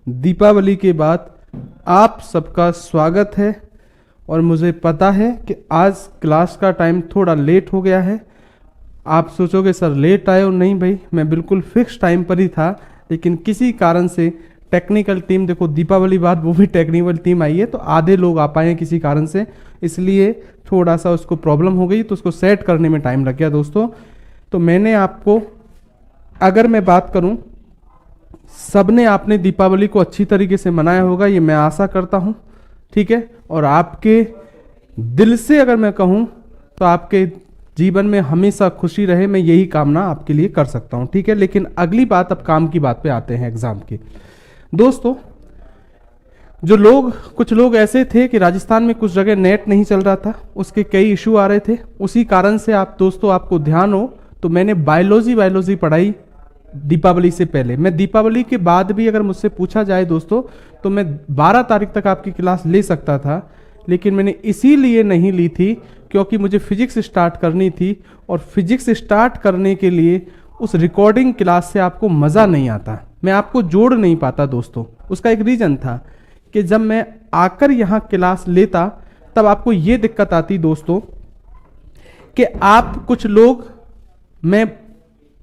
दीपावली के बाद आप सबका स्वागत है। और मुझे पता है कि आज क्लास का टाइम थोड़ा लेट हो गया है। आप सोचोगे सर लेट आए हो, नहीं भाई, मैं बिल्कुल फिक्स टाइम पर ही था, लेकिन किसी कारण से टेक्निकल टीम, देखो दीपावली बाद वो भी टेक्निकल टीम आई है, तो आधे लोग आ पाए हैं किसी कारण से, इसलिए थोड़ा सा उसको प्रॉब्लम हो गई, तो उसको सेट करने में टाइम लग गया दोस्तों। तो मैंने आपको, अगर मैं बात करूं, सबने आपने दीपावली को अच्छी तरीके से मनाया होगा, ये मैं आशा करता हूं, ठीक है। और आपके दिल से अगर मैं कहूं तो आपके जीवन में हमेशा खुशी रहे, मैं यही कामना आपके लिए कर सकता हूं, ठीक है। लेकिन अगली बात, अब काम की बात पे आते हैं, एग्जाम की। दोस्तों, कुछ लोग ऐसे थे कि राजस्थान में कुछ जगह नेट नहीं चल रहा था, उसके कई इशू आ रहे थे, उसी कारण से आपको ध्यान हो तो मैंने बायोलॉजी पढ़ाई दीपावली से पहले। मैं दीपावली के बाद भी अगर मुझसे पूछा जाए दोस्तों, तो मैं 12 तारीख तक आपकी क्लास ले सकता था, लेकिन मैंने इसीलिए नहीं ली थी क्योंकि मुझे फिजिक्स स्टार्ट करनी थी, और फिजिक्स स्टार्ट करने के लिए उस रिकॉर्डिंग क्लास से आपको मज़ा नहीं आता, मैं आपको जोड़ नहीं पाता दोस्तों। उसका एक रीज़न था कि जब मैं आकर यहाँ क्लास लेता तब आपको ये दिक्कत आती दोस्तों कि आप कुछ लोग, मैं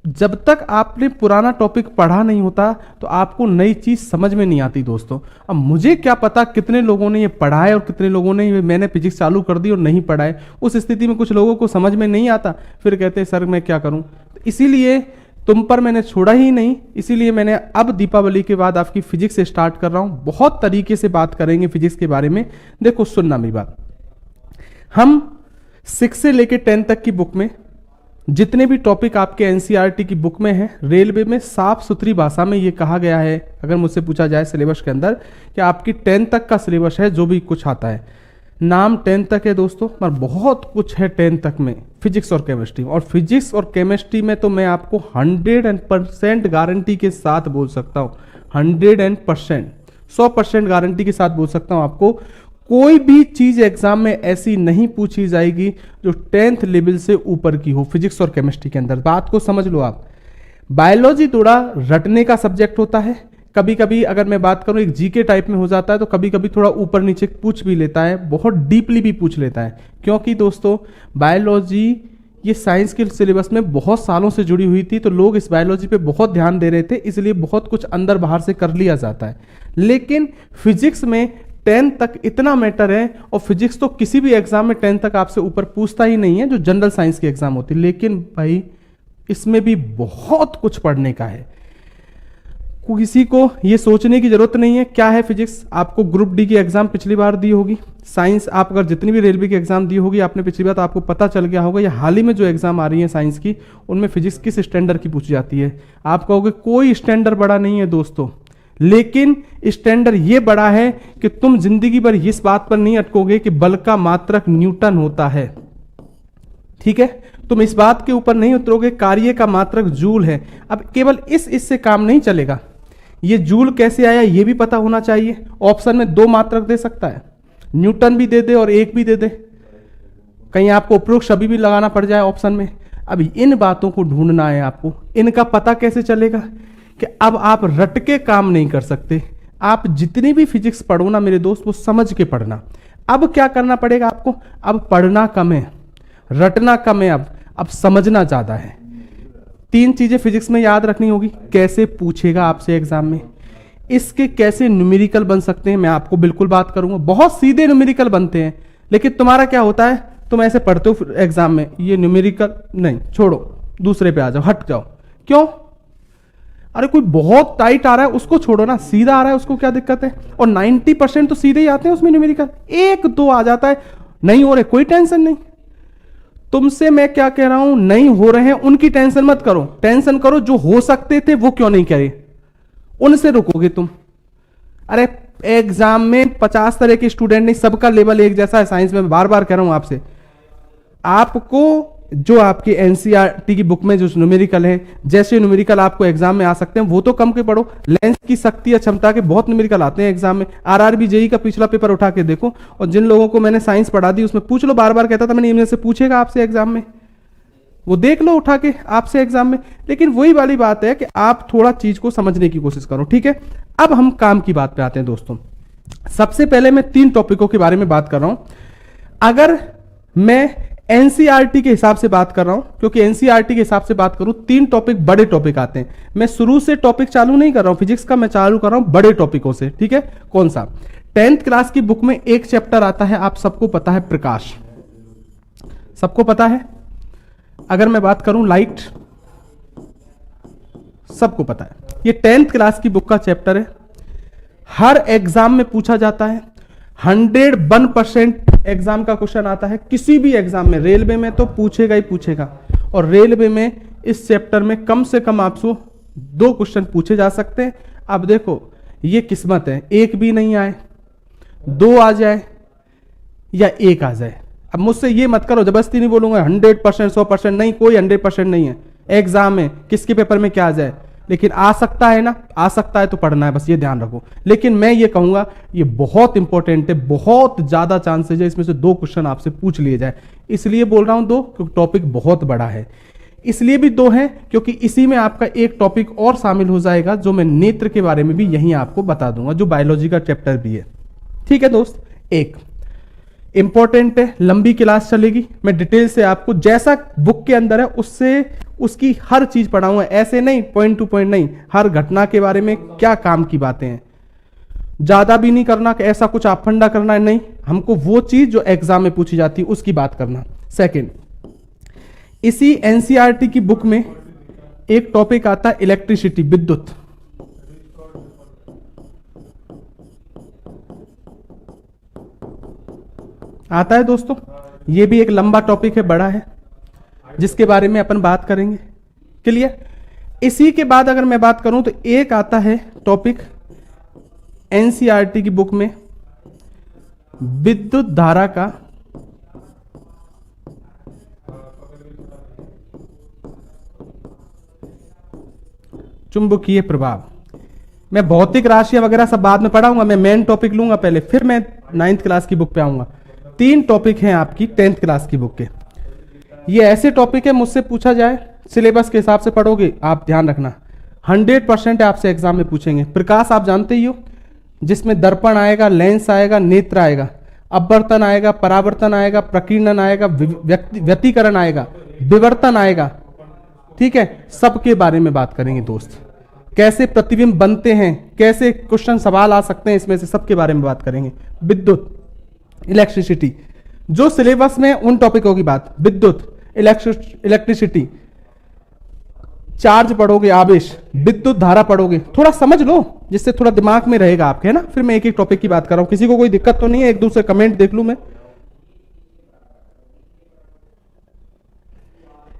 जब तक आपने पुराना टॉपिक पढ़ा नहीं होता तो आपको नई चीज़ समझ में नहीं आती दोस्तों। अब मुझे क्या पता कितने लोगों ने ये पढ़ा है और कितने लोगों ने, मैंने फिजिक्स चालू कर दी और नहीं पढ़ा है। उस स्थिति में कुछ लोगों को समझ में नहीं आता, फिर कहते हैं सर मैं क्या करूं। तो इसीलिए तुम पर मैंने छोड़ा ही नहीं, इसीलिए मैंने अब दीपावली के बाद आपकी फिजिक्स से स्टार्ट कर रहा हूं। बहुत तरीके से बात करेंगे फिजिक्स के बारे में। देखो सुनना मेरी बात, हम 6 से लेकर 10 तक की बुक में जितने भी टॉपिक आपके एनसीईआरटी की बुक में है, रेलवे में साफ सुथरी भाषा में ये कहा गया है, अगर मुझसे पूछा जाए सिलेबस के अंदर, कि आपकी 10 तक का सिलेबस है जो भी कुछ आता है। नाम 10 तक है दोस्तों, पर बहुत कुछ है 10 तक में, फिजिक्स और केमिस्ट्री। और फिजिक्स और केमिस्ट्री में तो मैं आपको 100% गारंटी के साथ बोल सकता हूँ, 100% गारंटी के साथ बोल सकता हूँ आपको, कोई भी चीज एग्जाम में ऐसी नहीं पूछी जाएगी जो 10th लेवल से ऊपर की हो फिजिक्स और केमिस्ट्री के अंदर। बात को समझ लो आप। बायोलॉजी थोड़ा रटने का सब्जेक्ट होता है, कभी कभी अगर मैं बात करूं एक जीके टाइप में हो जाता है, तो कभी कभी थोड़ा ऊपर नीचे पूछ भी लेता है, बहुत डीपली भी पूछ लेता है, क्योंकि दोस्तों बायोलॉजी ये साइंस के सिलेबस में बहुत सालों से जुड़ी हुई थी, तो लोग इस बायोलॉजी पे बहुत ध्यान दे रहे थे, इसलिए बहुत कुछ अंदर बाहर से कर लिया जाता है। लेकिन फिजिक्स में 10 तक इतना मैटर है, और फिजिक्स तो किसी भी एग्जाम में 10 तक आपसे ऊपर पूछता ही नहीं है, जो जनरल साइंस की एग्जाम होती है। लेकिन भाई इसमें भी बहुत कुछ पढ़ने का है, किसी को ये सोचने की जरूरत नहीं है क्या है फिजिक्स। आपको ग्रुप डी की एग्जाम पिछली बार दी होगी, साइंस आप अगर जितनी भी रेलवे की एग्जाम दी होगी आपने पिछली बार, तो आपको पता चल गया होगा, या हाल ही में जो एग्जाम आ रही है साइंस की, उनमें फिजिक्स किस स्टैंडर्ड की पूछी जाती है। आप कहोगे कोई स्टैंडर्ड बड़ा नहीं है दोस्तों, लेकिन स्टैंडर्ड ये बड़ा है कि तुम जिंदगी भर इस बात पर नहीं अटकोगे कि बल का मात्रक न्यूटन होता है, ठीक है। तुम इस बात के ऊपर नहीं उतरोगे कार्य का मात्रक जूल है। अब केवल इससे काम नहीं चलेगा, ये जूल कैसे आया ये भी पता होना चाहिए। ऑप्शन में 2 मात्रक दे सकता है, न्यूटन भी दे दे और 1 भी दे दे, कहीं आपको उपरोक्त सभी भी लगाना पड़ जाए ऑप्शन में। अब इन बातों को ढूंढना है आपको, इनका पता कैसे चलेगा कि अब आप रट के काम नहीं कर सकते। आप जितनी भी फिजिक्स पढ़ो ना मेरे दोस्त, वो समझ के पढ़ना। अब क्या करना पड़ेगा आपको, अब पढ़ना कम है, रटना कम है, अब समझना ज्यादा है। 3 चीजें फिजिक्स में याद रखनी होगी। कैसे पूछेगा आपसे एग्जाम में, इसके कैसे न्यूमेरिकल बन सकते हैं, मैं आपको बिल्कुल बात करूंगा। बहुत सीधे न्यूमेरिकल बनते हैं, लेकिन तुम्हारा क्या होता है, तुम ऐसे पढ़ते हो एग्जाम में, ये न्यूमेरिकल नहीं, छोड़ो दूसरे पे आ जाओ, हट जाओ। क्यों? अरे कोई बहुत टाइट आ रहा है उसको छोड़ो ना, सीधा आ रहा है उसको क्या दिक्कत है। और 90% तो सीधे ही आते हैं उसमें न्यूमेरिकल, 1-2 आ जाता है, नहीं हो रहे कोई टेंशन नहीं। तुमसे मैं क्या कह रहा हूं, नहीं हो रहे हैं उनकी टेंशन मत करो, टेंशन करो जो हो सकते थे वो क्यों नहीं करे, उनसे रुकोगे तुम। अरे एग्जाम में 50 तरह के स्टूडेंट नहीं, सबका लेवल एक जैसा है साइंस में, बार बार कह रहा हूं आपसे। आपको जो आपकी एनसीईआरटी की बुक में जो न्यूमेरिकल है, जैसे न्यूमेरिकल आपको एग्जाम में आ सकते हैं वो तो कम के पढ़ो। लेंस की शक्ति या क्षमता के बहुत न्यूमेरिकल आते हैं एग्जाम में। आरआरबी जेईई का पिछला पेपर उठा के देखो, और जिन लोगों को मैंने साइंस पढ़ा दी उसमें पूछ लो, बार बार कहता था मैंने इनमें से पूछेगा आपसे एग्जाम में। वो देख लो उठा के आपसे एग्जाम में। लेकिन वही वाली बात है कि आप थोड़ा चीज को समझने की कोशिश करो, ठीक है। अब हम काम की बात पे आते हैं दोस्तों। सबसे पहले मैं 3 टॉपिकों के बारे में बात कर रहा हूं। अगर मैं एनसीईआरटी के हिसाब से बात कर रहा हूं, क्योंकि एनसीईआरटी के हिसाब से बात करूं 3 टॉपिक बड़े टॉपिक आते हैं। मैं शुरू से टॉपिक चालू नहीं कर रहा हूं फिजिक्स का, मैं चालू कर रहा हूं बड़े टॉपिकों से, ठीक है। कौन सा? 10th क्लास की बुक में एक चैप्टर आता है, आप सबको पता है, प्रकाश। सबको पता है। अगर मैं बात करूं लाइट, सबको पता है। ये 10th क्लास की बुक का चैप्टर है, हर एग्जाम में पूछा जाता है। 101% एग्जाम का क्वेश्चन आता है, किसी भी एग्जाम में। रेलवे में तो पूछेगा ही पूछेगा, और रेलवे में इस चैप्टर में कम से कम आपसे 2 क्वेश्चन पूछे जा सकते हैं। अब देखो, ये किस्मत है, एक भी नहीं आए, 2 आ जाए या 1 आ जाए। अब मुझसे ये मत करो, जबरदस्ती नहीं बोलूंगा 100% 100% नहीं, कोई 100% नहीं है। एग्जाम में किसके पेपर में क्या आ जाए, लेकिन आ सकता है ना, आ सकता है तो पढ़ना है, बस ये ध्यान रखो। लेकिन मैं ये कहूंगा ये बहुत इंपॉर्टेंट है, बहुत ज्यादा चांसेज है इसमें से 2 क्वेश्चन आपसे पूछ लिए जाए। इसलिए बोल रहा हूं 2, क्योंकि टॉपिक बहुत बड़ा है। इसलिए भी 2 है क्योंकि इसी में आपका एक टॉपिक और शामिल हो जाएगा, जो मैं नेत्र के बारे में भी यहीं आपको बता दूंगा, जो बायोलॉजी का चैप्टर भी है, ठीक है दोस्त। एक इंपॉर्टेंट है, लंबी क्लास चलेगी, मैं डिटेल से आपको जैसा बुक के अंदर है उससे उसकी हर चीज पढ़ाऊंगा, ऐसे नहीं पॉइंट टू पॉइंट नहीं, हर घटना के बारे में क्या काम की बातें हैं। ज्यादा भी नहीं करना कि ऐसा कुछ आप फंडा करना है, नहीं, हमको वो चीज जो एग्जाम में पूछी जाती है उसकी बात करना। सेकंड, इसी एनसीईआरटी की बुक में एक टॉपिक आता है इलेक्ट्रिसिटी, विद्युत। आता है दोस्तों, ये भी एक लंबा टॉपिक है, बड़ा है, जिसके बारे में अपन बात करेंगे। क्लियर? इसी के बाद अगर मैं बात करूं तो एक आता है टॉपिक एनसीईआरटी की बुक में, विद्युत धारा का चुंबकीय प्रभाव। मैं भौतिक राशियां वगैरह सब बाद में पढ़ाऊंगा, मैं मेन टॉपिक लूंगा पहले, फिर मैं 9th क्लास की बुक पे आऊंगा। 3 टॉपिक हैं आपकी 10th क्लास की बुक के। ये ऐसे टॉपिक है, मुझसे पूछा जाए सिलेबस के हिसाब से पढ़ोगे, आप ध्यान रखना 100% आपसे एग्जाम में पूछेंगे। प्रकाश आप जानते ही हो, जिसमें दर्पण आएगा, लेंस आएगा, नेत्र आएगा, अपवर्तन आएगा, परावर्तन आएगा, प्रकीर्णन आएगा, व्यतिकरण आएगा, विवर्तन आएगा, ठीक है। सबके बारे में बात करेंगे दोस्त, कैसे प्रतिबिंब बनते हैं, कैसे क्वेश्चन सवाल आ सकते हैं इसमें से, सबके बारे में बात करेंगे। विद्युत, इलेक्ट्रिसिटी, जो सिलेबस में उन टॉपिकों की बात, विद्युत, इलेक्ट्रिसिटी, चार्ज पढ़ोगे, आवेश, विद्युत धारा पढ़ोगे, थोड़ा समझ लो जिससे थोड़ा दिमाग में रहेगा आपके, है ना। फिर मैं एक एक टॉपिक की बात कर रहा हूं, किसी को कोई दिक्कत तो नहीं है? एक दूसरे कमेंट देख लूं मैं।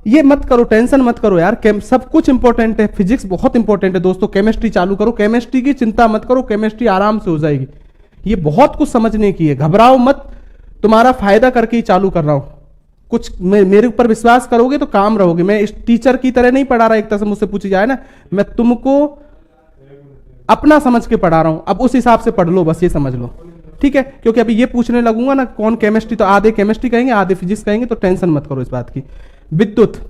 ये मत करो, टेंशन मत करो यार, सब कुछ इंपॉर्टेंट है, फिजिक्स बहुत इंपॉर्टेंट है दोस्तों। केमिस्ट्री चालू करो, केमिस्ट्री की चिंता मत करो, केमिस्ट्री आराम से हो जाएगी। ये बहुत कुछ समझने की है, घबराओ मत, तुम्हारा फायदा करके ही चालू कर रहा हूं। कुछ मेरे ऊपर विश्वास करोगे तो काम रहोगे। मैं इस टीचर की तरह नहीं पढ़ा रहा, एक तरह से मुझसे पूछी जाए ना, मैं तुमको अपना समझ के पढ़ा रहा हूं, अब उस हिसाब से पढ़ लो, बस ये समझ लो, ठीक है। क्योंकि अभी ये पूछने लगूंगा ना कौन केमिस्ट्री, तो आधे केमिस्ट्री कहेंगे आधे फिजिक्स कहेंगे, तो टेंशन मत करो इस बात की। विद्युत,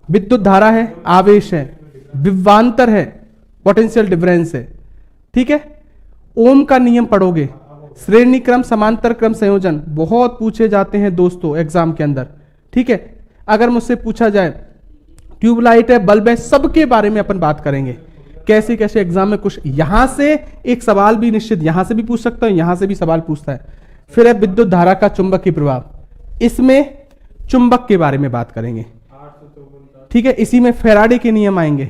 विद्युत धारा है, आवेश है, विभवांतर है, पोटेंशियल डिफरेंस है, ठीक है। ओम का नियम पढ़ोगे, श्रेणी क्रम, समांतर क्रम संयोजन बहुत पूछे जाते हैं दोस्तों एग्जाम के अंदर, ठीक है। अगर मुझसे पूछा जाए ट्यूबलाइट है, बल्ब है, सबके बारे में अपन बात करेंगे, कैसे कैसे एग्जाम में कुछ, यहां से एक सवाल भी निश्चित यहां से भी पूछ सकता हूं, यहां से भी सवाल पूछता है। फिर है विद्युत धारा का चुंबकीय प्रभाव, इसमें चुंबक के बारे में बात करेंगे, ठीक है। इसी में फैराडे के नियम आएंगे,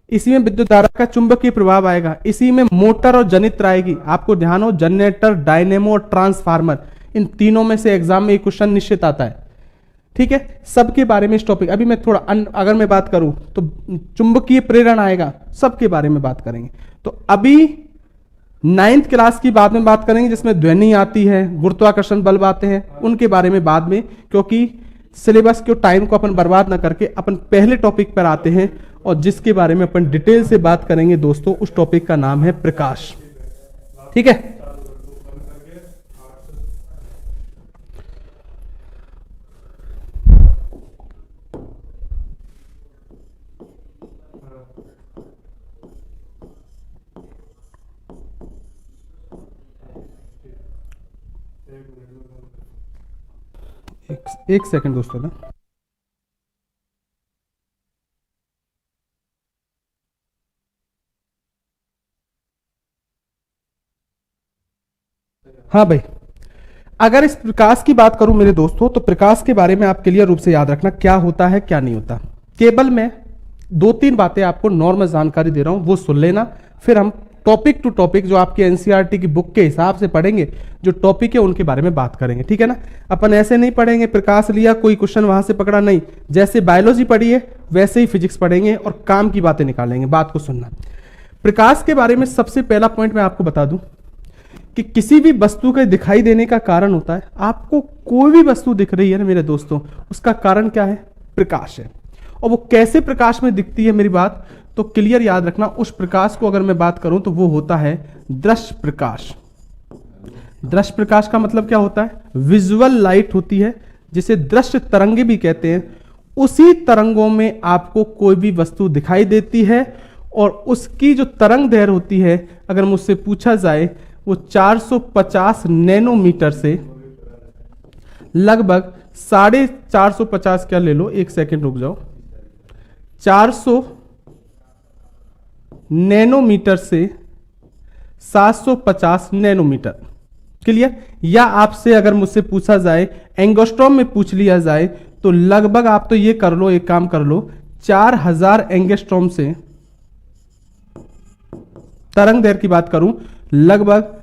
इसी में विद्युत धारा का चुंबकीय प्रभाव आएगा, इसी में मोटर और जनित्र आएगी। आपको ध्यान हो, जनरेटर, डायनेमो और ट्रांसफार्मर, इन तीनों में से एग्जाम में एक क्वेश्चन निश्चित आता है, ठीक है। सबके बारे में इस टॉपिक, अभी मैं थोड़ा अगर मैं बात करूं तो चुंबकीय प्रेरण आएगा, सबके बारे में बात करेंगे। तो अभी 9th क्लास की बाद में बात करेंगे, जिसमें ध्वनि आती है, गुरुत्वाकर्षण बल आते हैं, उनके बारे में बाद में, क्योंकि सिलेबस के टाइम को अपन बर्बाद ना करके अपन पहले टॉपिक पर आते हैं, और जिसके बारे में अपन डिटेल से बात करेंगे दोस्तों, उस टॉपिक का नाम है प्रकाश, ठीक है। एक सेकंड दोस्तों ना। हाँ भाई, अगर इस प्रकाश की बात करूं मेरे दोस्तों, तो प्रकाश के बारे में आप क्लियर रूप से याद रखना क्या होता है क्या नहीं होता। केवल मैं दो तीन बातें आपको नॉर्मल जानकारी दे रहा हूं, वो सुन लेना, फिर हम टॉपिक टू टॉपिक जो आपके एनसीईआरटी की बुक के हिसाब से पढ़ेंगे, जो टॉपिक है उनके बारे में बात करेंगे, ठीक है ना। अपन ऐसे नहीं पढ़ेंगे प्रकाश लिया कोई क्वेश्चन वहां से पकड़ा, नहीं, जैसे बायोलॉजी पढ़ी है वैसे ही फिजिक्स पढ़ेंगे और काम की बातें निकालेंगे। बात को सुनना, प्रकाश के बारे में सबसे पहला पॉइंट मैं आपको बता दूं कि किसी भी वस्तु के दिखाई देने का कारण होता है, आपको कोई भी वस्तु दिख रही है ना मेरे दोस्तों, उसका कारण क्या है? प्रकाश है। और वो कैसे प्रकाश में दिखती है, मेरी बात तो क्लियर याद रखना। उस प्रकाश को अगर मैं बात करूं तो वो होता है दृश्य प्रकाश। दृश्य प्रकाश का मतलब क्या होता है? विजुअल लाइट होती है, जिसे दृश्य तरंगे भी कहते हैं। उसी तरंगों में आपको कोई भी वस्तु दिखाई देती है और उसकी जो तरंग दैर्घ्य होती है, अगर मुझसे पूछा जाए, वो 450 नैनोमीटर से लगभग 450, क्या ले लो, एक सेकंड रुक जाओ, 400 नैनोमीटर से 750 नैनोमीटर। क्लियर? या आपसे अगर मुझसे पूछा जाए, एंगस्ट्रॉम में पूछ लिया जाए, तो लगभग आप तो ये कर लो, एक काम कर लो, 4000 एंगस्ट्रॉम से तरंग दैर्घ्य की बात करूं, लगभग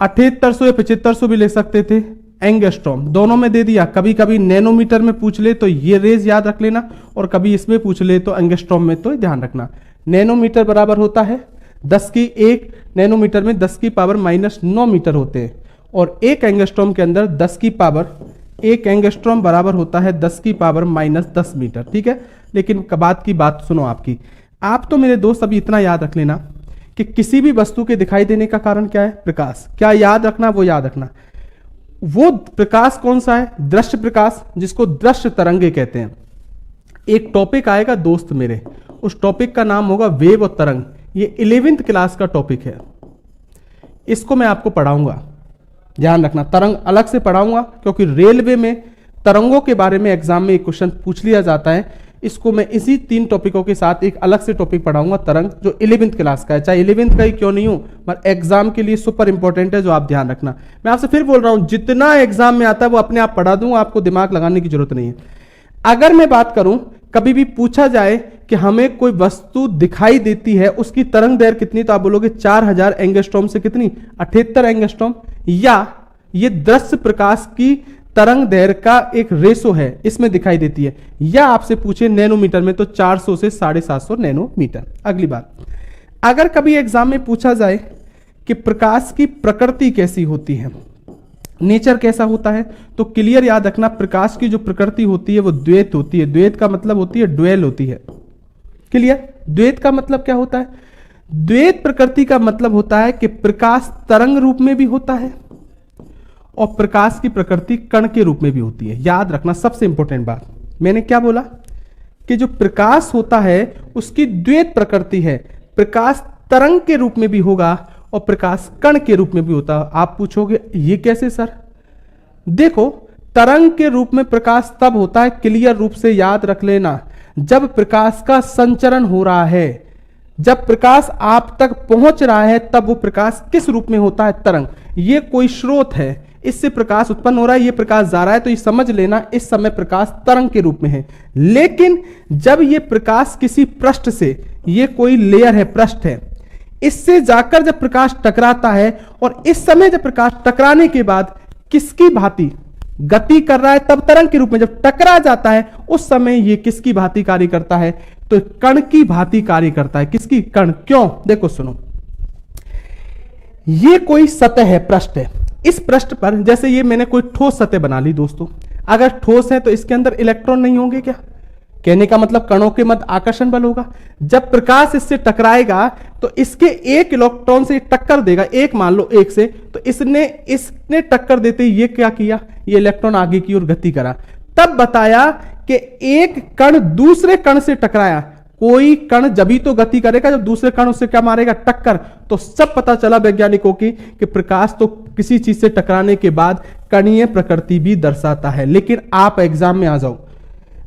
7800 या 7500 भी ले सकते थे एंगस्ट्रॉम, दोनों में दे दिया। कभी कभी नैनोमीटर में पूछ ले तो ये रेज याद रख लेना, और कभी इसमें पूछ ले तो एंगस्ट्रॉम में, तो ध्यान रखना। नैनोमीटर बराबर होता है 10 की 1 नैनोमीटर में 10 की पावर -9 मीटर होते हैं, और एक एंगस्ट्रॉम के अंदर 10 की पावर, एक एंगस्ट्रॉम बराबर होता है 10 की पावर -10 मीटर, ठीक है। लेकिन बात की बात सुनो आपकी, आप तो मेरे दोस्त अभी इतना याद रख लेना कि किसी भी वस्तु के दिखाई देने का कारण क्या है? प्रकाश। क्या याद रखना? वो याद रखना। वो प्रकाश कौन सा है? दृश्य प्रकाश, जिसको दृश्य तरंगे कहते हैं। एक टॉपिक आएगा दोस्त मेरे, उस टॉपिक का नाम होगा वेव और तरंग। ये 11वीं क्लास का टॉपिक है, इसको मैं आपको पढ़ाऊंगा, ध्यान रखना। तरंग अलग से पढ़ाऊंगा, क्योंकि रेलवे में तरंगों के बारे में एग्जाम में एक क्वेश्चन पूछ लिया जाता है। इसको मैं इसी 3 टॉपिकों के साथ एक अलग से टॉपिक पढ़ाऊंगा, तरंग, जो 11वीं क्लास का है। चाहे 11वीं का ही क्यों नहीं हो, मगर एग्जाम के लिए सुपर इंपॉर्टेंट है, जो आप ध्यान रखना। मैं आपसे फिर बोल रहा हूं, जितना एग्जाम में आता है वो अपने आप पढ़ा दूंगा, आपको दिमाग लगाने की जरूरत नहीं है। अगर मैं बात करूं, कभी भी पूछा जाए कि हमें कोई वस्तु दिखाई देती है, उसकी तरंग दैर्घ्य कितनी, तो आप बोलोगे 4000 एंगस्ट्रॉम से कितनी, 78 एंगस्ट्रॉम। या ये दृश्य प्रकाश की तरंग दैर्घ्य का एक रेशो है, इसमें दिखाई देती है। या आपसे पूछे नैनोमीटर में, तो 400 से 750 नैनोमीटर। अगली बात, अगर कभी एग्जाम में पूछा जाए कि प्रकाश की प्रकृति कैसी होती है, नेचर कैसा होता है, तो क्लियर याद रखना, प्रकाश की जो प्रकृति होती है वो द्वैत होती है। द्वैत का मतलब होती है ड्वेल होती है। क्लियर? द्वैत का मतलब क्या होता है? द्वैत प्रकृति का मतलब होता है कि प्रकाश तरंग रूप में भी होता है और प्रकाश की प्रकृति कण के रूप में भी होती है। याद रखना, सबसे इंपॉर्टेंट बात, मैंने क्या बोला कि जो प्रकाश होता है उसकी द्वैत प्रकृति है। प्रकाश तरंग के रूप में भी होगा और प्रकाश कण के रूप में भी होता है। आप पूछोगे ये कैसे सर? देखो, तरंग के रूप में प्रकाश तब होता है, क्लियर रूप से याद रख लेना, जब प्रकाश का संचरण हो रहा है, जब प्रकाश आप तक पहुंच रहा है, तब वो प्रकाश किस रूप में होता है? तरंग। ये कोई स्रोत है, इससे प्रकाश उत्पन्न हो रहा है, ये प्रकाश जा रहा है, तो ये समझ लेना इस समय प्रकाश तरंग के रूप में है। लेकिन जब ये प्रकाश किसी पृष्ठ से, ये कोई लेयर है, पृष्ठ है, इससे जाकर जब प्रकाश टकराता है, और इस समय जब प्रकाश टकराने के बाद किसकी भांति गति कर रहा है, तब तरंग के रूप में। जब टकरा जाता है उस समय ये किसकी भांति कार्य करता है? तो कण की भांति कार्य करता है। किसकी? कण। क्यों? देखो सुनो, ये कोई सतह है, पृष्ठ है, इस पृष्ठ पर जैसे ये मैंने कोई ठोस सतह बना ली दोस्तों, अगर ठोस है तो इसके अंदर इलेक्ट्रॉन नहीं होंगे क्या? कहने का मतलब कणों के मध्य आकर्षण बल होगा। जब प्रकाश इससे टकराएगा तो इसके एक इलेक्ट्रॉन से टक्कर देगा, एक मान लो एक से, तो इसने टक्कर देते ही ये क्या किया? ये इलेक्ट्रॉन आगे की ओर गति करा। तब बताया कि एक कण दूसरे कण से टकराया, कोई कण जभी तो गति करेगा जब दूसरे कण उससे क्या मारेगा, टक्कर। तो सब पता चला वैज्ञानिकों की कि प्रकाश तो किसी चीज से टकराने के बाद कणीय प्रकृति भी दर्शाता है। लेकिन आप एग्जाम में आ जाओ,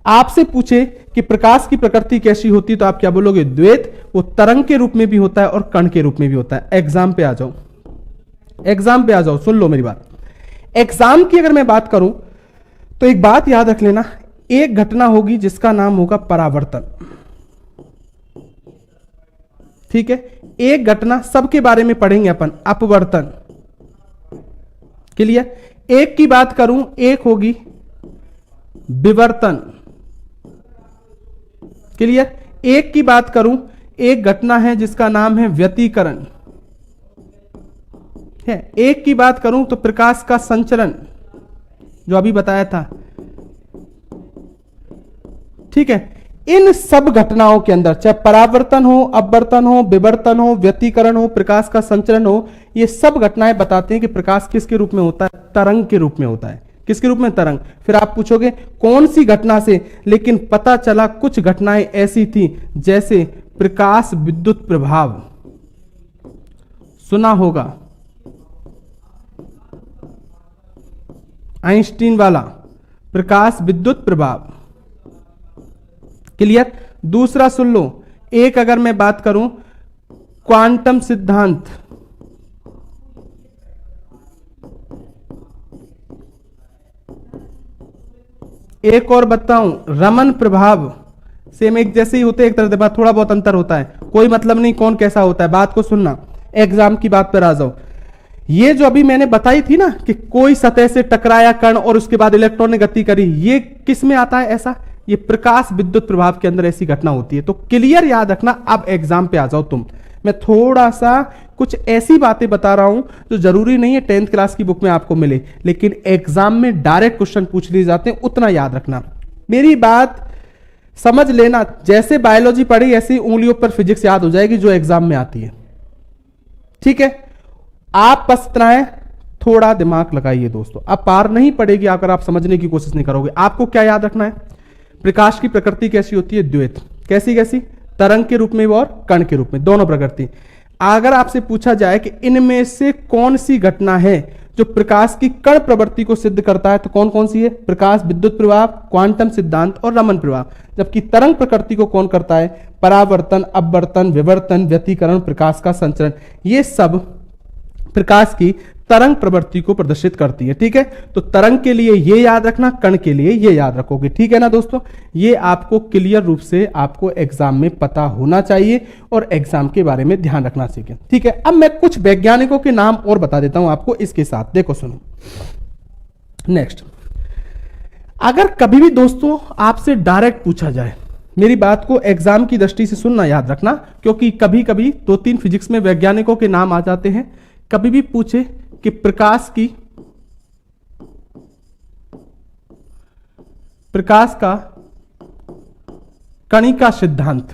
आपसे पूछे कि प्रकाश की प्रकृति कैसी होती है, तो आप क्या बोलोगे, द्वैत। वो तरंग के रूप में भी होता है और कण के रूप में भी होता है। एग्जाम पे आ जाओ, एग्जाम पे आ जाओ, सुन लो मेरी बात। एग्जाम की अगर मैं बात करूं तो एक बात याद रख लेना, एक घटना होगी जिसका नाम होगा परावर्तन। ठीक है, एक घटना सबके बारे में पढ़ेंगे अपन, अपवर्तन। क्लियर। एक की बात करूं, एक होगी विवर्तन। क्लियर। एक की बात करूं, एक घटना है जिसका नाम है व्यतिकरण है। एक की बात करूं तो प्रकाश का संचरण, जो अभी बताया था। ठीक है, इन सब घटनाओं के अंदर चाहे परावर्तन हो, अपवर्तन हो, विवर्तन हो, व्यतिकरण हो, प्रकाश का संचरण हो, ये सब घटनाएं बताते हैं कि प्रकाश किसके रूप में होता है, तरंग के रूप में होता है। किसके रूप में, तरंग। फिर आप पूछोगे कौन सी घटना से, लेकिन पता चला कुछ घटनाएं ऐसी थी जैसे प्रकाश विद्युत प्रभाव, सुना होगा आइंस्टीन वाला प्रकाश विद्युत प्रभाव। क्लियर। दूसरा सुन लो, एक अगर मैं बात करूं क्वांटम सिद्धांत, एक और बताऊं रमन प्रभाव। सेम एक जैसे ही होते, एक तरह से थोड़ा बहुत अंतर होता है, कोई मतलब नहीं कौन कैसा होता है। बात को सुनना, एग्जाम की बात पर आ जाओ। ये जो अभी मैंने बताई थी ना कि कोई सतह से टकराया कण और उसके बाद इलेक्ट्रॉन ने गति करी, ये किस में आता है ऐसा, ये प्रकाश विद्युत प्रभाव के अंदर ऐसी घटना होती है। तो क्लियर याद रखना। अब एग्जाम पे आ जाओ तुम, मैं थोड़ा सा कुछ ऐसी बातें बता रहा हूं जो जरूरी नहीं है 10th क्लास की बुक में आपको मिले, लेकिन एग्जाम में डायरेक्ट क्वेश्चन पूछ लिए जाते हैं, उतना याद रखना। मेरी बात समझ लेना, जैसे बायोलॉजी पढ़ी ऐसी उंगलियों पर फिजिक्स याद हो जाएगी जो एग्जाम में आती है। ठीक है, आप बस इतना है, थोड़ा दिमाग लगाइए दोस्तों। अब पार नहीं पड़ेगी अगर आप समझने की कोशिश नहीं करोगे। आपको क्या याद रखना है, प्रकाश की प्रकृति कैसी होती है, द्वैत। कैसी कैसी, तरंग के रूप में और कण के रूप में, दोनों प्रकृति। अगर आपसे पूछा जाए कि इनमें से कौन सी घटना है जो प्रकाश की कण प्रवृत्ति को सिद्ध करता है, तो कौन कौन सी है, प्रकाश विद्युत प्रभाव, क्वांटम सिद्धांत और रमन प्रभाव। जबकि तरंग प्रकृति को कौन करता है, परावर्तन, अपवर्तन, विवर्तन, व्यतिकरण, प्रकाश का संचरण। ये सब प्रकाश की तरंग प्रवृत्ति को प्रदर्शित करती है। ठीक है, तो तरंग के लिए ये याद रखना, कण के लिए ये याद रखोगे। ठीक है ना दोस्तों, ये आपको क्लियर रूप से आपको एग्जाम में पता होना चाहिए और एग्जाम के बारे में ध्यान रखना सीखें। ठीक है, अब मैं कुछ वैज्ञानिकों के नाम और बता देता हूं आपको इसके साथ, देखो सुनो। नेक्स्ट, अगर कभी भी दोस्तों आपसे डायरेक्ट पूछा जाए, मेरी बात को एग्जाम की दृष्टि से सुनना, याद रखना, क्योंकि कभी कभी 2-3 फिजिक्स में वैज्ञानिकों के नाम आ जाते हैं। कभी भी पूछे कि प्रकाश का कणिका सिद्धांत,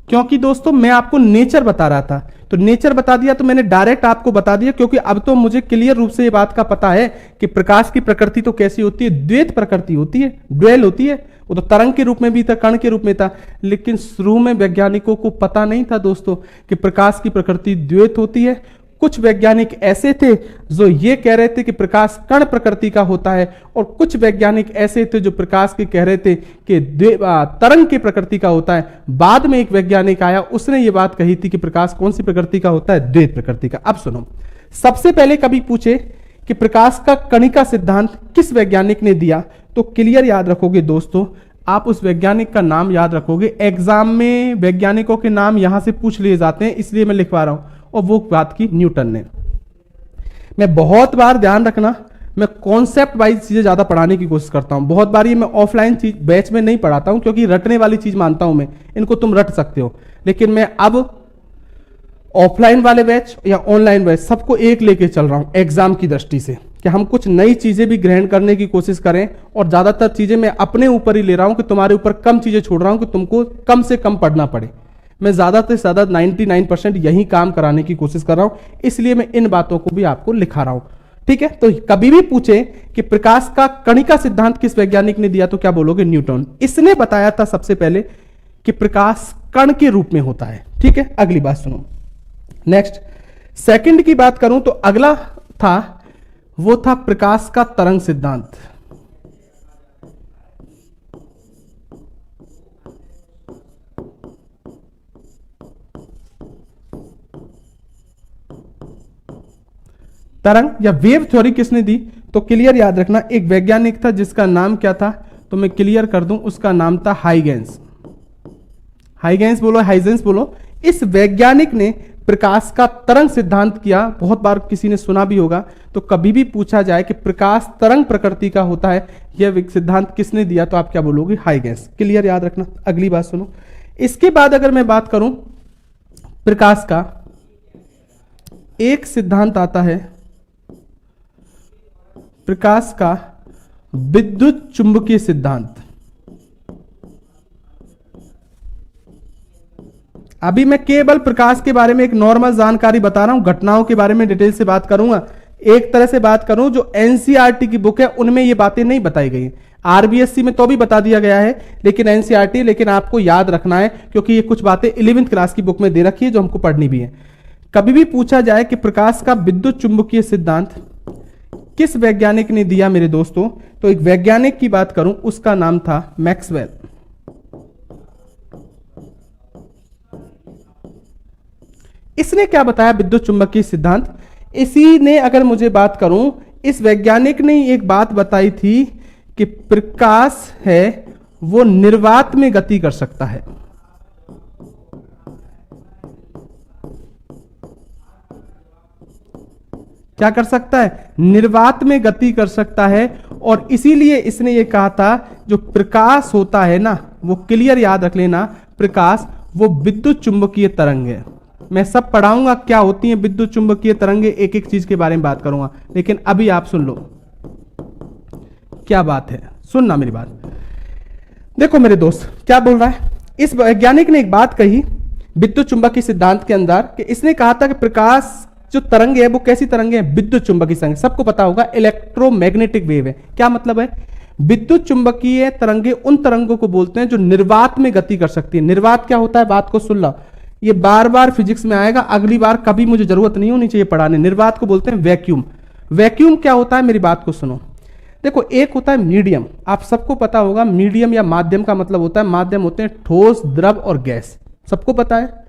क्योंकि दोस्तों मैं आपको नेचर बता रहा था, तो नेचर बता दिया तो मैंने डायरेक्ट आपको बता दिया, क्योंकि अब तो मुझे क्लियर रूप से ये बात का पता है कि प्रकाश की प्रकृति तो कैसी होती है, द्वैत प्रकृति होती है, ड्वेल होती है। वो तो तरंग के रूप में भी था, कण के रूप में था, लेकिन शुरू में वैज्ञानिकों को पता नहीं था दोस्तों कि प्रकाश की प्रकृति द्वैत होती है। कुछ वैज्ञानिक ऐसे थे जो ये कह रहे थे कि प्रकाश कण प्रकृति का होता है, और कुछ वैज्ञानिक ऐसे थे जो प्रकाश के कह रहे थे कि तरंग की प्रकृति का होता है। बाद में एक वैज्ञानिक आया, उसने ये बात कही थी कि प्रकाश कौन सी प्रकृति का होता है, द्वैत प्रकृति का। अब सुनो, सबसे पहले कभी पूछे कि प्रकाश का कणिका सिद्धांत किस वैज्ञानिक ने दिया, तो क्लियर याद रखोगे दोस्तों, आप उस वैज्ञानिक का नाम याद रखोगे। एग्जाम में वैज्ञानिकों के नाम यहां से पूछ लिए जाते हैं, इसलिए मैं लिखवा रहा हूं, और वो बात की न्यूटन ने। मैं बहुत बार ध्यान रखना, मैं कॉन्सेप्ट वाइज चीजें ज्यादा पढ़ाने की कोशिश करता हूं। बहुत बार ये मैं ऑफलाइन चीज बैच में नहीं पढ़ाता हूं, क्योंकि रटने वाली चीज मानता हूं मैं, इनको तुम रट सकते हो, लेकिन मैं अब ऑफलाइन वाले बैच या ऑनलाइन बैच सबको एक लेके चल रहा हूं एग्जाम की दृष्टि से, कि हम कुछ नई चीजें भी ग्रहण करने की कोशिश करें, और ज्यादातर चीजें मैं अपने ऊपर ही ले रहा हूं कि तुम्हारे ऊपर कम चीजें छोड़ रहा हूं कि तुमको कम से कम पढ़ना पड़े। मैं ज्यादा से ज्यादा 99% यही काम कराने की कोशिश कर रहा हूं, इसलिए मैं इन बातों को भी आपको लिखा रहा हूं। ठीक है, तो कभी भी पूछे कि प्रकाश का कणिका सिद्धांत किस वैज्ञानिक ने दिया तो क्या बोलोगे? न्यूटन। इसने बताया था सबसे पहले कि प्रकाश कण के रूप में होता है। ठीक है, अगली बात सुनो। नेक्स्ट सेकंड की बात करूं तो अगला था, वो था प्रकाश का तरंग सिद्धांत। तरंग या वेव थ्योरी किसने दी? तो क्लियर याद रखना, एक वैज्ञानिक था जिसका नाम क्या था, तो मैं क्लियर कर दूं, उसका नाम था हाइगेंस। हाइगेंस बोलो, हाइजेंस बोलो। इस वैज्ञानिक ने प्रकाश का तरंग सिद्धांत किया। बहुत बार किसी ने सुना भी होगा। तो कभी भी पूछा जाए कि प्रकाश तरंग प्रकृति का होता है, यह सिद्धांत किसने दिया, तो आप क्या बोलोगे? हाइगेंस। क्लियर याद रखना। अगली बात सुनो। इसके बाद अगर मैं बात करूं प्रकाश का, एक सिद्धांत आता है प्रकाश का विद्युत चुंबकीय सिद्धांत। अभी मैं केवल प्रकाश के बारे में एक नॉर्मल जानकारी बता रहा हूं, घटनाओं के बारे में डिटेल से बात करूंगा। एक तरह से बात करूं, जो एनसीईआरटी की बुक है उनमें ये बातें नहीं बताई गई। आरबीएससी में तो भी बता दिया गया है, लेकिन एनसीईआरटी, लेकिन आपको याद रखना है क्योंकि ये कुछ बातें 11वीं क्लास की बुक में दे रखी है जो हमको पढ़नी भी है। कभी भी पूछा जाए कि प्रकाश का विद्युत चुंबकीय सिद्धांत किस वैज्ञानिक ने दिया मेरे दोस्तों, तो एक वैज्ञानिक की बात करूं, उसका नाम था मैक्सवेल। इसने क्या बताया विद्युत चुंबकीय सिद्धांत? इसी ने, अगर मुझे बात करूं, इस वैज्ञानिक ने एक बात बताई थी कि प्रकाश है वो निर्वात में गति कर सकता है। क्या कर सकता है? निर्वात में गति कर सकता है। और इसीलिए इसने ये कहा था जो प्रकाश होता है ना, वो क्लियर याद रख लेना, प्रकाश वो विद्युत चुंबकीय तरंग है। मैं सब पढ़ाऊंगा क्या होती है विद्युत चुंबकीय तरंगे, एक एक चीज के बारे में बात करूंगा, लेकिन अभी आप सुन लो क्या बात है। सुनना मेरी बात। देखो मेरे दोस्त क्या बोल रहा है, इस वैज्ञानिक ने एक बात कही विद्युत चुंबकीय सिद्धांत के अंदर कि इसने कहा था कि प्रकाश जो तरंगे है वो कैसी तरंगे है? विद्युत चुंबकीय तरंगे। सबको पता होगा इलेक्ट्रोमैग्नेटिक वेव है। क्या मतलब है? विद्युत चुंबकीय तरंगे उन तरंगों को बोलते हैं जो निर्वात में गति कर सकती है। निर्वात क्या होता है? बात को सुन लो, ये बार बार फिजिक्स में आएगा, अगली बार कभी मुझे जरूरत नहीं होनी चाहिए पढ़ाने। निर्वात को बोलते हैं वैक्यूम। वैक्यूम क्या होता है? मेरी बात को सुनो। देखो, एक होता है मीडियम, आप सबको पता होगा मीडियम या माध्यम का मतलब होता है, माध्यम होते हैं ठोस, द्रव और गैस, सबको पता है।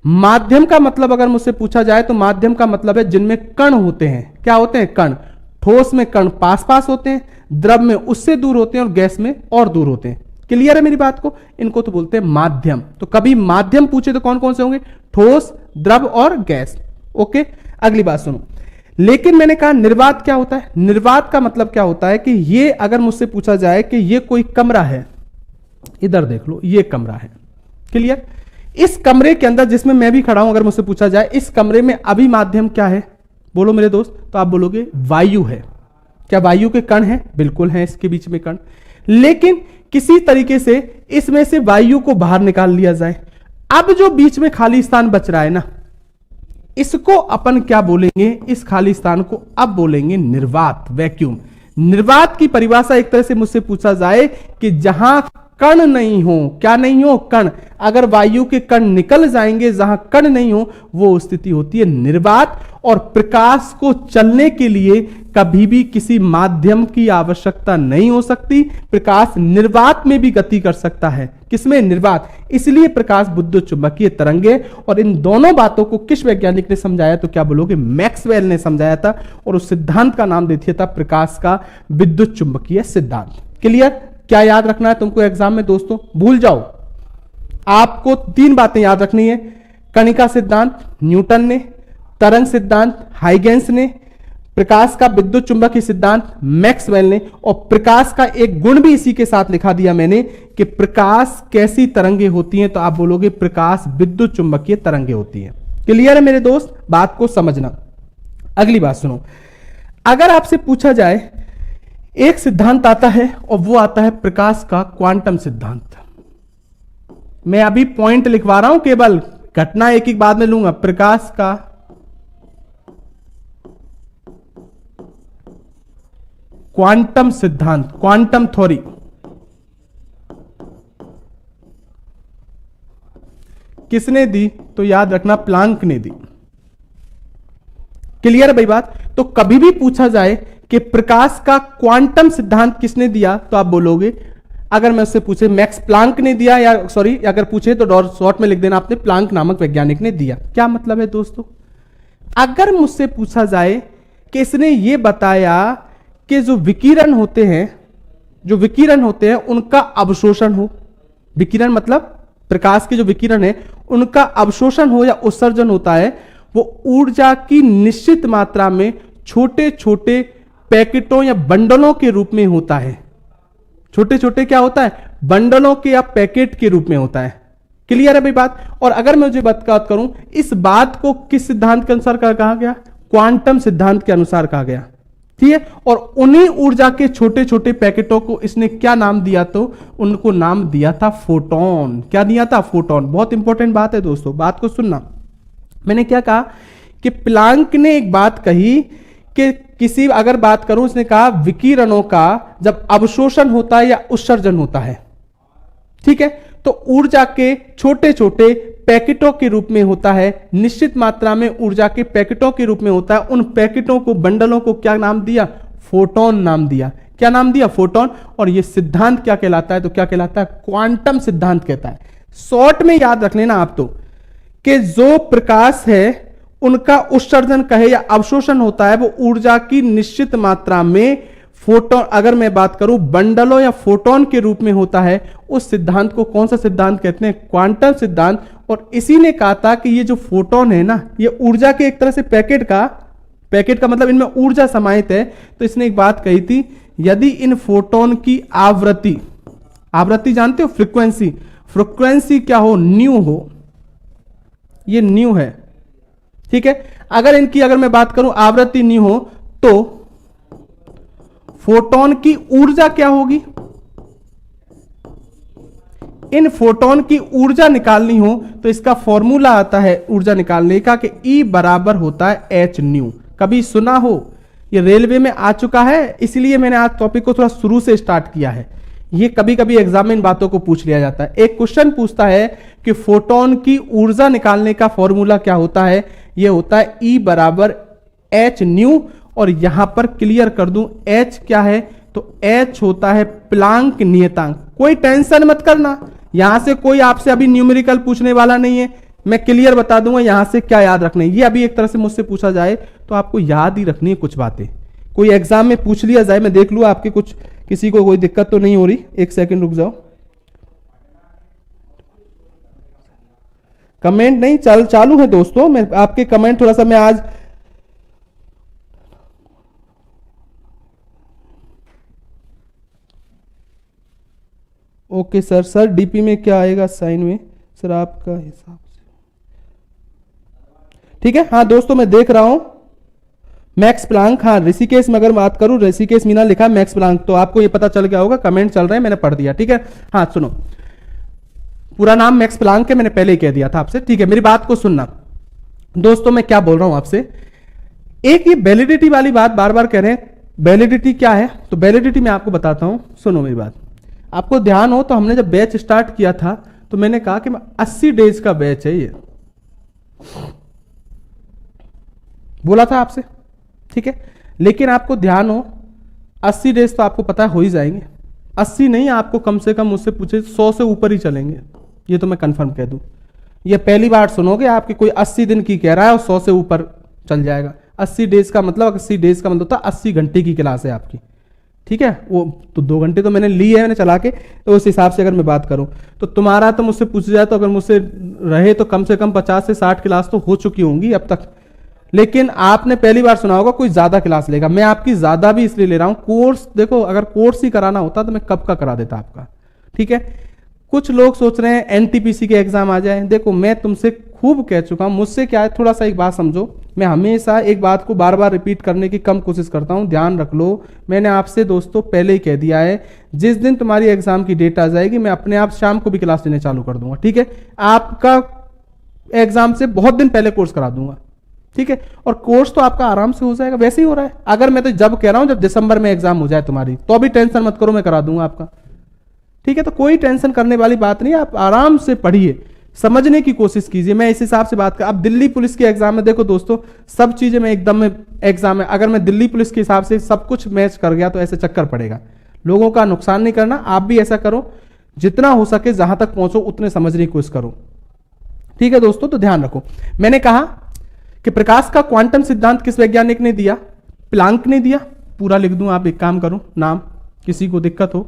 माध्यम का मतलब अगर मुझसे पूछा जाए तो माध्यम का मतलब है जिनमें कण होते हैं। क्या होते हैं? कण। ठोस में कण पास पास होते हैं, द्रव में उससे दूर होते हैं और गैस में और दूर होते हैं। क्लियर है मेरी बात को? इनको तो बोलते हैं माध्यम। तो कभी माध्यम पूछे तो कौन कौन से होंगे? ठोस, द्रव और गैस। ओके, अगली बात सुनो। लेकिन मैंने कहा निर्वात क्या होता है? निर्वात का मतलब क्या होता है कि ये अगर मुझसे पूछा जाए कि ये कोई कमरा है, इधर देख लो, ये कमरा है। क्लियर? इस कमरे के अंदर जिसमें मैं भी खड़ा हूं, अगर मुझसे पूछा जाए इस कमरे में अभी माध्यम क्या है, बोलो मेरे दोस्त, तो आप बोलोगे वायु है। क्या वायु के कण हैं? बिल्कुल हैं, इसके बीच में कण। लेकिन किसी तरीके से इसमें से वायु को बाहर निकाल लिया जाए, अब जो बीच में खाली स्थान बच रहा है ना, इसको अपन क्या बोलेंगे? इस खाली स्थान को अब बोलेंगे निर्वात, वैक्यूम। निर्वात की परिभाषा एक तरह से मुझसे पूछा जाए कि जहां कण नहीं हो, क्या नहीं हो? कण। अगर वायु के कण निकल जाएंगे, जहां कण नहीं हो, वो स्थिति होती है निर्वात। और प्रकाश को चलने के लिए कभी भी किसी माध्यम की आवश्यकता नहीं हो सकती। प्रकाश निर्वात में भी गति कर सकता है। किसमें? निर्वात। इसलिए प्रकाश विद्युत चुंबकीय तरंगे। और इन दोनों बातों को किस वैज्ञानिक ने समझाया, तो क्या बोलोगे? मैक्सवेल ने समझाया था। और उस सिद्धांत का नाम दे दिया था प्रकाश का विद्युत चुंबकीय सिद्धांत। क्लियर? क्या याद रखना है तुमको एग्जाम में दोस्तों? भूल जाओ, आपको 3 बातें याद रखनी है। कणिका सिद्धांत न्यूटन ने, तरंग सिद्धांत हाइगेंस ने, प्रकाश का विद्युत चुंबकीय सिद्धांत मैक्सवेल ने। और प्रकाश का एक गुण भी इसी के साथ लिखा दिया मैंने कि प्रकाश कैसी तरंगे होती हैं, तो आप बोलोगे प्रकाश विद्युत चुंबकीय तरंगे होती हैं। क्लियर है मेरे दोस्त? बात को समझना। अगली बात सुनो। अगर आपसे पूछा जाए, एक सिद्धांत आता है और वो आता है प्रकाश का क्वांटम सिद्धांत। मैं अभी पॉइंट लिखवा रहा हूं, केवल घटना एक एक बाद में लूंगा। प्रकाश का क्वांटम सिद्धांत, क्वांटम थ्योरी। किसने दी? तो याद रखना प्लांक ने दी। क्लियर है भाई बात? तो कभी भी पूछा जाए कि प्रकाश का क्वांटम सिद्धांत किसने दिया, तो आप बोलोगे, अगर मैं उससे पूछे मैक्स प्लांक ने दिया, या सॉरी अगर पूछे तो शॉर्ट में लिख देना आपने प्लांक नामक वैज्ञानिक ने दिया। क्या मतलब है दोस्तों? अगर मुझसे पूछा जाए कि इसने यह बताया कि जो विकिरण होते हैं उनका अवशोषण हो, विकिरण मतलब प्रकाश के जो विकिरण है उनका अवशोषण हो या उत्सर्जन होता है, वो ऊर्जा की निश्चित मात्रा में छोटे छोटे पैकेटों या बंडलों के रूप में होता है। छोटे छोटे क्या होता है? बंडलों के या पैकेट के रूप में होता है। क्लियर है भाई बात? और अगर मैं मुझे बात करूं, इस बात को किस सिद्धांत के अनुसार कहा गया? क्वांटम सिद्धांत के अनुसार कहा गया। ठीक है, और उन्हीं ऊर्जा के छोटे छोटे पैकेटों को इसने क्या नाम दिया? तो उनको नाम दिया था फोटोन। क्या दिया था? फोटोन। बहुत इंपॉर्टेंट बात है दोस्तों, बात को सुनना। मैंने क्या कहा कि प्लांक ने एक बात कही कि किसी, अगर बात करूं, उसने कहा विकिरणों का जब अवशोषण होता है या उत्सर्जन होता है, ठीक है, तो ऊर्जा के छोटे छोटे पैकेटों के रूप में होता है, निश्चित मात्रा में ऊर्जा के पैकेटों के रूप में होता है। उन पैकेटों को, बंडलों को क्या नाम दिया? फोटोन नाम दिया। क्या नाम दिया? फोटोन। और यह सिद्धांत क्या कहलाता है? तो क्या कहलाता है? क्वांटम सिद्धांत कहता है। शॉर्ट में याद रख लेना आप तो, कि जो प्रकाश है उनका उत्सर्जन कहे या अवशोषण होता है, वो ऊर्जा की निश्चित मात्रा में फोटोन, अगर मैं बात करूं बंडलों या फोटोन के रूप में होता है। उस सिद्धांत को कौन सा सिद्धांत कहते हैं? क्वांटम सिद्धांत। और इसी ने कहा था कि ये जो फोटोन है ना, ये ऊर्जा के एक तरह से पैकेट का मतलब इनमें ऊर्जा समाहित है। तो इसने एक बात कही थी, यदि इन फोटोन की आवृत्ति जानते हो? फ्रीक्वेंसी क्या हो? न्यू हो। ये न्यू है, ठीक है। अगर मैं बात करूं आवृत्ति न्यू हो, तो फोटोन की ऊर्जा क्या होगी? इन फोटोन की ऊर्जा निकालनी हो तो इसका फॉर्मूला आता है ऊर्जा निकालने का कि E बराबर होता है एच न्यू। कभी सुना हो? ये रेलवे में आ चुका है, इसलिए मैंने आज टॉपिक को थोड़ा शुरू से स्टार्ट किया है। ये कभी कभी एग्जाम में इन बातों को पूछ लिया जाता है। एक क्वेश्चन पूछता है कि फोटोन की ऊर्जा निकालने का फॉर्मूला क्या होता है? ये होता है E बराबर एच न्यू। और यहां पर क्लियर कर दूं, H क्या है? तो H होता है प्लांक नियतांक। कोई टेंशन मत करना, यहां से कोई आपसे अभी न्यूमेरिकल पूछने वाला नहीं है। मैं क्लियर बता दूंगा यहां से क्या याद रखना है। ये अभी एक तरह से मुझसे पूछा जाए तो आपको याद ही रखनी है कुछ बातें। कोई एग्जाम में पूछ लिया जाए, मैं देख लूं आपके कुछ, किसी को कोई दिक्कत तो नहीं हो रही? एक सेकंड रुक जाओ। कमेंट नहीं चालू है दोस्तों, मैं आपके कमेंट थोड़ा सा मैं आज ओके सर डीपी में क्या आएगा साइन में? सर आपका हिसाब से ठीक है। हाँ दोस्तों मैं देख रहा हूं मैक्स प्लांक। हाँ ऋषिकेश में अगर बात करूं, ऋषिकेश मीना लिखा मैक्स प्लांक, तो आपको ये पता चल गया होगा, कमेंट चल रहे हैं, मैंने पढ़ दिया। ठीक है, हाँ सुनो, पूरा नाम मैक्स प्लांक है, मैंने पहले ही कह दिया था आपसे। ठीक है, मेरी बात को सुनना दोस्तों, मैं क्या बोल रहा हूं आपसे। एक ये वैलिडिटी वाली बात बार बार कह रहे हैं, वैलिडिटी क्या है? तो वैलिडिटी मैं आपको बताता हूं, सुनो मेरी बात। आपको ध्यान हो तो हमने जब बैच स्टार्ट किया था तो मैंने कहा कि 80 डेज का बैच है ये, बोला था आपसे, ठीक है। लेकिन आपको ध्यान हो 80 डेज तो आपको पता हो ही जाएंगे। 80 नहीं, आपको कम से कम मुझसे पूछे 100 से ऊपर ही चलेंगे, ये तो मैं कंफर्म कह दूं। ये पहली बार सुनोगे आपकी कोई 80 दिन की कह रहा है और 100 से ऊपर चल जाएगा। 80 डेज का मतलब 80 डेज का मतलब होता है 80 घंटे की क्लास है आपकी, ठीक है। वो तो 2 घंटे तो मैंने ली है, मैंने चला के, तो उस हिसाब से अगर मैं बात करूं तो तुम्हारा तो मुझसे पूछ जाए तो अगर मुझसे रहे तो कम से कम 50 से 60 क्लास तो हो चुकी होंगी अब तक। लेकिन आपने पहली बार सुना होगा कोई ज्यादा क्लास लेगा, मैं आपकी ज्यादा भी इसलिए ले रहा हूं। कोर्स देखो, अगर कोर्स ही कराना होता तो मैं कब का करा देता आपका, ठीक है। कुछ लोग सोच रहे हैं एनटीपीसी के एग्जाम आ जाए। देखो मैं तुमसे खूब कह चुका हूं, मुझसे क्या है, थोड़ा सा एक बात समझो, मैं हमेशा एक बात को बार बार रिपीट करने की कम कोशिश करता हूं, ध्यान रख लो। मैंने आपसे दोस्तों पहले ही कह दिया है, जिस दिन तुम्हारी एग्जाम की डेट आ जाएगी मैं अपने आप शाम को भी क्लास लेने चालू कर दूंगा, ठीक है। आपका एग्जाम से बहुत दिन पहले कोर्स करा दूंगा, ठीक है, और कोर्स तो आपका आराम से हो जाएगा, वैसे ही हो रहा है। अगर मैं तो जब कह रहा हूं जब दिसंबर में एग्जाम हो जाए तुम्हारी, तो अभी टेंशन मत करो, मैं करा दूंगा आपका। ठीक है, तो कोई टेंशन करने वाली बात नहीं, आप आराम से पढ़िए, समझने की कोशिश कीजिए। मैं इस हिसाब से बात कर, अब दिल्ली पुलिस के एग्जाम में देखो दोस्तों, सब चीजें मैं एकदम में एग्जाम में, अगर मैं दिल्ली पुलिस के हिसाब से सब कुछ मैच कर गया तो ऐसे चक्कर पड़ेगा। लोगों का नुकसान नहीं करना, आप भी ऐसा करो, जितना हो सके जहां तक पहुंचो उतने समझने की कोशिश करो। ठीक है दोस्तों, तो ध्यान रखो, मैंने कहा कि प्रकाश का क्वांटम सिद्धांत किस वैज्ञानिक ने दिया? प्लांक ने दिया। पूरा लिख दूं, आप एक काम करो, नाम, किसी को दिक्कत हो,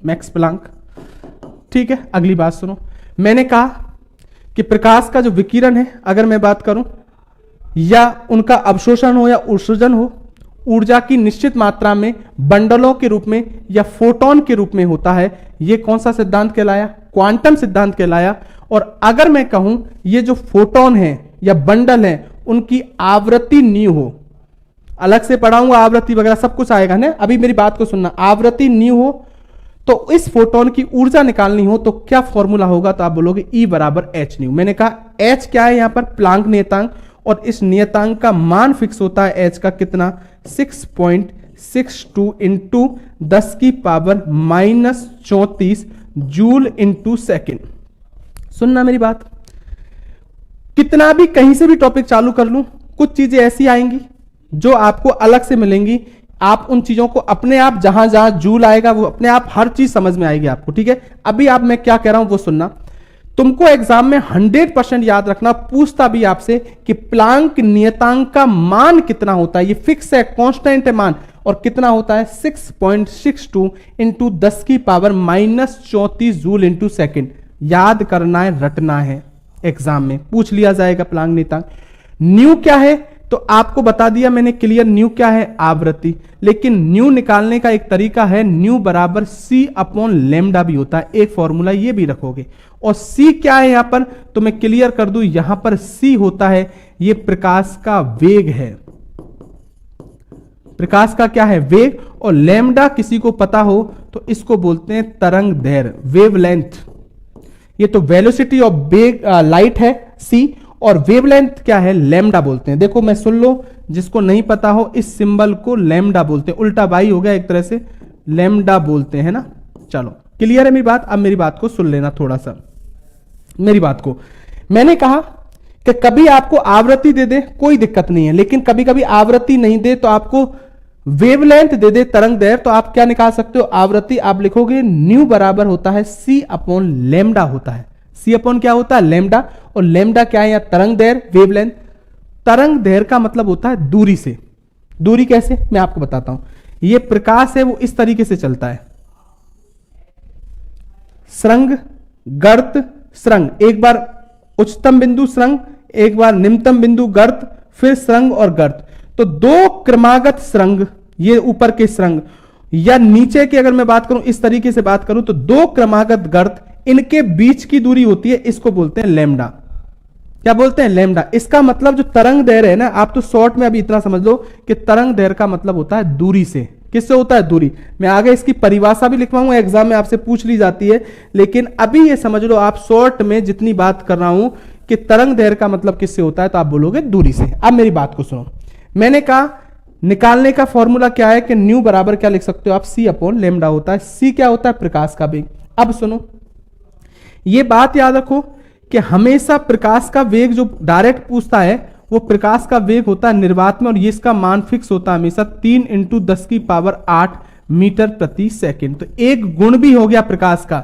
मैक्स प्लांक। ठीक है, अगली बात सुनो, मैंने कहा कि प्रकाश का जो विकिरण है, अगर मैं बात करूं, या उनका अवशोषण हो या उत्सर्जन हो, ऊर्जा की निश्चित मात्रा में बंडलों के रूप में या फोटोन के रूप में होता है। यह कौन सा सिद्धांत कहलाया? क्वांटम सिद्धांत कहलाया। और अगर मैं कहूं ये जो फोटोन है या बंडल है, उनकी आवृत्ति न्यू हो, अलग से पढ़ाऊंगा, आवृत्ति वगैरह सब कुछ आएगा ना, अभी मेरी बात को सुनना, आवृत्ति न्यू हो तो इस फोटोन की ऊर्जा निकालनी हो तो क्या फॉर्मूला होगा? तो आप बोलोगे E बराबर एच न्यू। मैंने कहा H क्या है यहां पर? प्लांक नियतांक, और इस नियतांक का मान फिक्स होता है H का कितना? 6.62 इंटू 10⁻⁻34 जूल इंटू सेकेंड। सुनना मेरी बात, कितना भी कहीं से भी टॉपिक चालू कर लूं, कुछ चीजें ऐसी आएंगी जो आपको अलग से मिलेंगी, आप उन चीजों को अपने आप, जहां जहां जूल आएगा वो अपने आप हर चीज समझ में आएगी आपको। ठीक है, अभी आप मैं क्या कह रहा हूं वो सुनना। तुमको एग्जाम में 100% याद रखना, पूछता भी आपसे कि प्लांक नियतांक का मान कितना होता है। ये फिक्स है, कांस्टेंट है मान, और कितना होता है? 6.62 इंटू 10⁻⁻34 जूल इंटू सेकेंड। याद करना है, रटना है, एग्जाम में पूछ लिया जाएगा प्लांक नियतांक। न्यू क्या है तो आपको बता दिया मैंने क्लियर, न्यू क्या है? आवृत्ति। लेकिन न्यू निकालने का एक तरीका है, न्यू बराबर C/λ भी होता है, एक फॉर्मूला ये भी रखोगे। और C क्या है यहां पर, तो मैं क्लियर कर दूं, यहां पर C होता है, ये प्रकाश का वेग है। प्रकाश का क्या है? वेग। और लैम्डा किसी को पता हो तो इसको बोलते हैं तरंग दैर्घ्य, वेवलेंथ। ये तो वेलोसिटी ऑफ लाइट है C, और वेवलेंथ क्या है? लैम्डा बोलते हैं। देखो मैं सुन लो, जिसको नहीं पता हो, इस सिंबल को लैम्डा बोलते हैं, उल्टा बाई हो गया एक तरह से, लैम्डा बोलते हैं ना। चलो क्लियर है मेरी बात? अब मेरी बात को सुन लेना थोड़ा सा, मेरी बात को। मैंने कहा कि कभी आपको आवृत्ति दे दे कोई दिक्कत नहीं है, लेकिन कभी कभी आवृत्ति नहीं दे तो आपको वेवलेंथ दे दे, तरंग दैर्घ्य, तो आप क्या निकाल सकते हो? आवृत्ति आप लिखोगे न्यू बराबर होता है C/λ होता है। C/ क्या होता है? लैम्डा। और लैम्डा क्या है? या तरंग दैर्घ्य, वेवलेंथ। तरंग दैर्घ्य का मतलब होता है दूरी से। दूरी कैसे? मैं आपको बताता हूं। ये प्रकाश है वो इस तरीके से चलता है, श्रृंग, गर्त, श्रृंग, एक बार उच्चतम बिंदु श्रृंग, एक बार निम्नतम बिंदु गर्त, फिर श्रृंग और गर्त। तो दो क्रमागत श्रृंग, ये ऊपर के श्रृंग, या नीचे की अगर मैं बात करूं, इस तरीके से बात करूं, तो दो क्रमागत गर्त, इनके बीच की दूरी होती है, इसको बोलते हैं लैम्डा। क्या बोलते हैं? लैम्डा। इसका मतलब जो तरंग दैर्घ्य है ना, आप तो शॉर्ट में अभी इतना समझ लो कि तरंग दैर्घ्य का मतलब होता है दूरी से। किससे होता है? दूरी। मैं आगे इसकी परिभाषा भी लिखवाऊंगा, एग्जाम में आपसे पूछ ली जाती है, लेकिन अभी ये समझ लो आप शॉर्ट में जितनी बात कर रहा हूं कि तरंग दैर्घ्य का मतलब किससे होता है, तो आप बोलोगे दूरी से। अब मेरी बात को सुनो, मैंने कहा निकालने का फॉर्मूला क्या है कि न्यू बराबर क्या लिख सकते हो आप? C/λ होता है। C क्या होता है? प्रकाश का वेग। अब सुनो, ये बात याद रखो कि हमेशा प्रकाश का वेग जो डायरेक्ट पूछता है वो प्रकाश का वेग होता है निर्वात में, और ये इसका मान फिक्स होता है हमेशा 3 इंटू 10⁸ मीटर प्रति सेकेंड। तो एक गुण भी हो गया प्रकाश का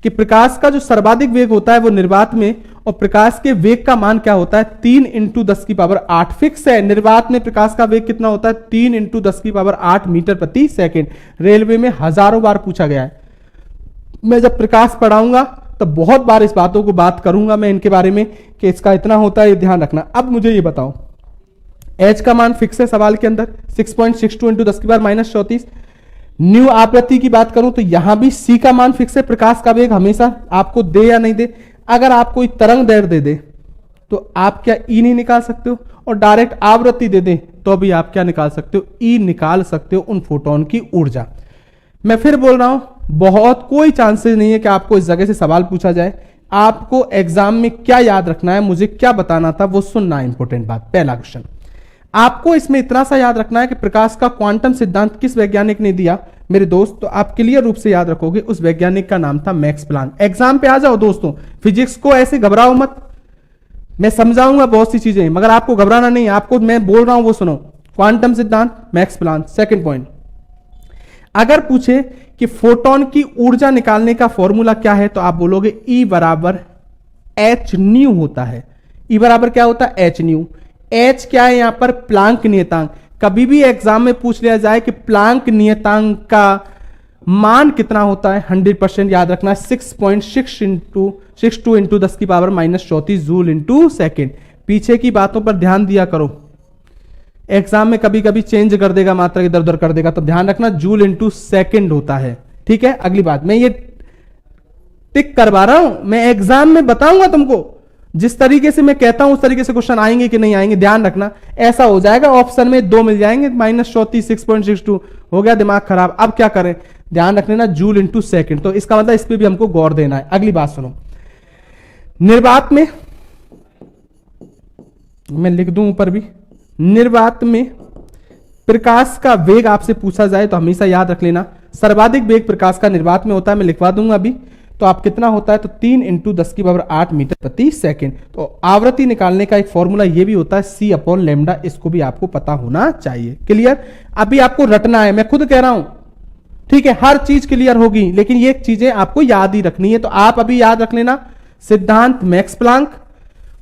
कि प्रकाश का जो सर्वाधिक वेग होता है वो निर्वात में, और प्रकाश के वेग का मान क्या होता है? 3 इंटू 10⁸ फिक्स है। निर्वात में प्रकाश का वेग कितना होता है? 3 इंटू 10⁸ मीटर प्रति सेकेंड। रेलवे में हजारों बार पूछा गया है। मैं जब प्रकाश पढ़ाऊंगा तो बहुत बार इस बातों को बात करूंगा मैं इनके बारे में कि इसका इतना होता है, ये ध्यान रखना। अब मुझे ये बताओ, H का मान फिक्स है सवाल के अंदर 6.62 इंटू 10⁻⁻34। न्यू आवृत्ति की बात करूं तो यहां भी C का मान फिक्स है। प्रकाश का वेग हमेशा आपको दे या नहीं दे, अगर आप कोई तरंग दैर्घ्य दे दे तो आप क्या E नहीं निकाल सकते हो, और डायरेक्ट आवृत्ति दे दे तो भी आप क्या निकाल सकते हो? E निकाल सकते हो, उन फोटोन की ऊर्जा। मैं फिर बोल रहा हूं, बहुत कोई चांसेस नहीं है कि आपको इस जगह से सवाल पूछा जाए। आपको एग्जाम में क्या याद रखना है, मुझे क्या बताना था वो सुनना है। इंपॉर्टेंट बात, पहला क्वेश्चन आपको इसमें इतना सा याद रखना है कि प्रकाश का क्वांटम सिद्धांत किस वैज्ञानिक ने दिया मेरे दोस्त, तो आप क्लियर रूप से याद रखोगे उस वैज्ञानिक का नाम था मैक्स प्लांक। एग्जाम पे आ जाओ दोस्तों, फिजिक्स को ऐसे घबराओ मत, मैं समझाऊंगा बहुत सी चीजें मगर आपको घबराना नहीं, आपको मैं बोल रहा हूं वो सुनो। क्वांटम सिद्धांत मैक्स प्लांक। सेकंड पॉइंट, अगर पूछे कि फोटोन की ऊर्जा निकालने का फॉर्मूला क्या है तो आप बोलोगे E बराबर एच न्यू होता है। E बराबर क्या होता है, एच न्यू। एच क्या है यहां पर, प्लांक नियतांक। कभी भी एग्जाम में पूछ लिया जाए कि प्लांक नियतांक का मान कितना होता है, 100% याद रखना, 6.62 इंटू 10 की पावर -34 जूल इंटू सेकेंड। पीछे की बातों पर ध्यान दिया करो, एग्जाम में कभी कभी चेंज कर देगा, मात्रा इधर उधर कर देगा, तो ध्यान रखना जूल इंटू सेकेंड होता है। ठीक है, अगली बात, मैं ये टिक करवा रहा हूं, मैं एग्जाम में बताऊंगा तुमको, जिस तरीके से मैं कहता हूं उस तरीके से क्वेश्चन आएंगे कि नहीं आएंगे, ध्यान रखना। ऐसा हो जाएगा ऑप्शन में 2 मिल जाएंगे, -34 6.62 हो गया, दिमाग खराब। अब क्या करें, ध्यान रख लेना जूल इंटू सेकेंड, तो इसका मतलब इस पर भी हमको गौर देना है। अगली बात सुनो, निर्वात में, मैं लिख दूं ऊपर भी, निर्वात में प्रकाश का वेग आपसे पूछा जाए तो हमेशा याद रख लेना सर्वाधिक वेग प्रकाश का निर्वात में होता है। मैं लिखवा दूंगा अभी, तो आप कितना होता है, तो 3 इंटू 10 की पावर 8 मीटर प्रति सेकेंड। तो आवृत्ति निकालने का एक फॉर्मूला ये भी होता है C/λ, इसको भी आपको पता होना चाहिए। क्लियर, अभी आपको रटना है, मैं खुद कह रहा हूं, ठीक है, हर चीज क्लियर होगी लेकिन ये चीजें आपको याद ही रखनी है। तो आप अभी याद रख लेना सिद्धांत मैक्स प्लांक,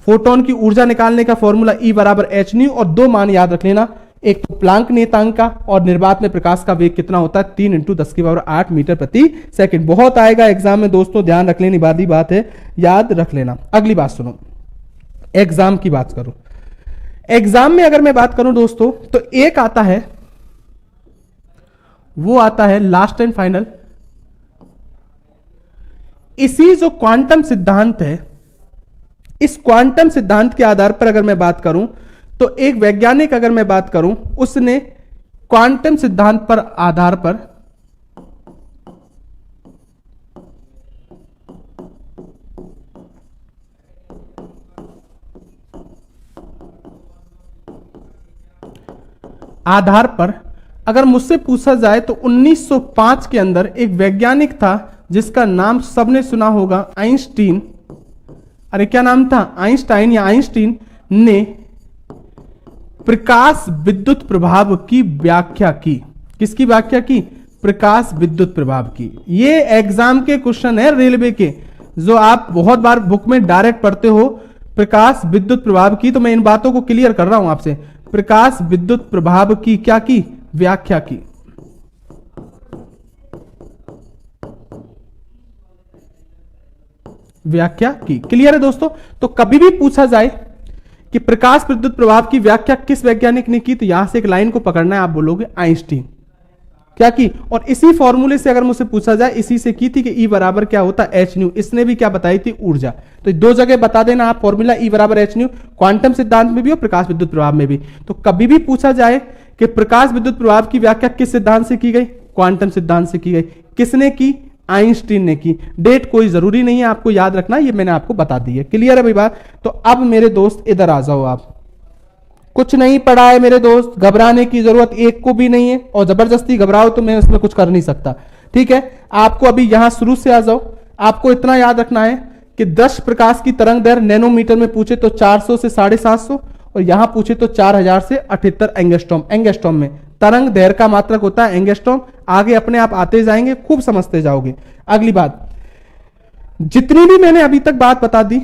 फोटोन की ऊर्जा निकालने का फॉर्मूला E बराबर एच न्यू, और 2 मान याद रख लेना, एक तो प्लांक नियतांक का, और निर्वात में प्रकाश का वेग कितना होता है, 3 इंटू 10 की पावर 8 मीटर प्रति सेकंड। बहुत आएगा एग्जाम में दोस्तों, ध्यान रख लेनी बात ही बात है, याद रख लेना। अगली बात सुनो, एग्जाम की बात करो। एग्जाम में अगर मैं बात करूं दोस्तों तो एक आता है, वो आता है लास्ट एंड फाइनल। इसी जो क्वांटम सिद्धांत है, इस क्वांटम सिद्धांत के आधार पर अगर मैं बात करूं तो एक वैज्ञानिक, अगर मैं बात करूं, उसने क्वांटम सिद्धांत पर आधार पर अगर मुझसे पूछा जाए तो 1905 के अंदर एक वैज्ञानिक था जिसका नाम सबने सुना होगा, आइंस्टीन। अरे क्या नाम था, आइंस्टाइन या आइंस्टीन ने प्रकाश विद्युत प्रभाव की व्याख्या की। किसकी व्याख्या की, प्रकाश विद्युत प्रभाव की। ये एग्जाम के क्वेश्चन है रेलवे के, जो आप बहुत बार बुक में डायरेक्ट पढ़ते हो, प्रकाश विद्युत प्रभाव की। तो मैं इन बातों को क्लियर कर रहा हूं आपसे, प्रकाश विद्युत प्रभाव की क्या की, व्याख्या की। व्याख्या की, क्लियर है दोस्तों। तो कभी भी पूछा जाए कि प्रकाश विद्युत प्रभाव की व्याख्या किस वैज्ञानिक ने की, तो यहां से एक लाइन को पकड़ना है, आप बोलोगे आइंस्टीन। क्या की, और इसी फॉर्मूले से अगर मुझसे पूछा जाए, इसी से की थी कि E बराबर क्या होता है, एच न्यू। इसने भी क्या बताई थी, ऊर्जा। तो 2 जगह बता देना आप फॉर्मूला, E बराबर एच न्यू, क्वांटम सिद्धांत में भी और प्रकाश विद्युत प्रभाव में भी। तो कभी भी पूछा जाए कि प्रकाश विद्युत प्रभाव की व्याख्या किस सिद्धांत से की गई, क्वांटम सिद्धांत से की गई। किसने की, आइंस्टीन ने की। डेट कोई जरूरी नहीं है आपको याद रखना, ये मैंने आपको बता दी है। क्लियर है भाई बात। तो अब मेरे दोस्त इधर आ जाओ, आप कुछ नहीं पढ़ा है मेरे दोस्त, घबराने की जरूरत एक को भी नहीं है, और जबरदस्ती घबराओ तो मैं इसमें कुछ कर नहीं सकता। ठीक है, आपको अभी यहां शुरू से आ जाओ। आपको इतना याद रखना है कि 10 प्रकाश की तरंग दैर्घ्य नैनोमीटर में पूछे तो 400 से 750, और यहां पूछे तो 4000 से 78 एंगस्ट्रॉम। एंगस्ट्रॉम में तरंग दैर्घ्य का मात्रक होता है एंगस्ट्रॉम। आगे अपने आप आते जाएंगे, खूब समझते जाओगे। अगली बात, जितनी भी मैंने अभी तक बात बता दी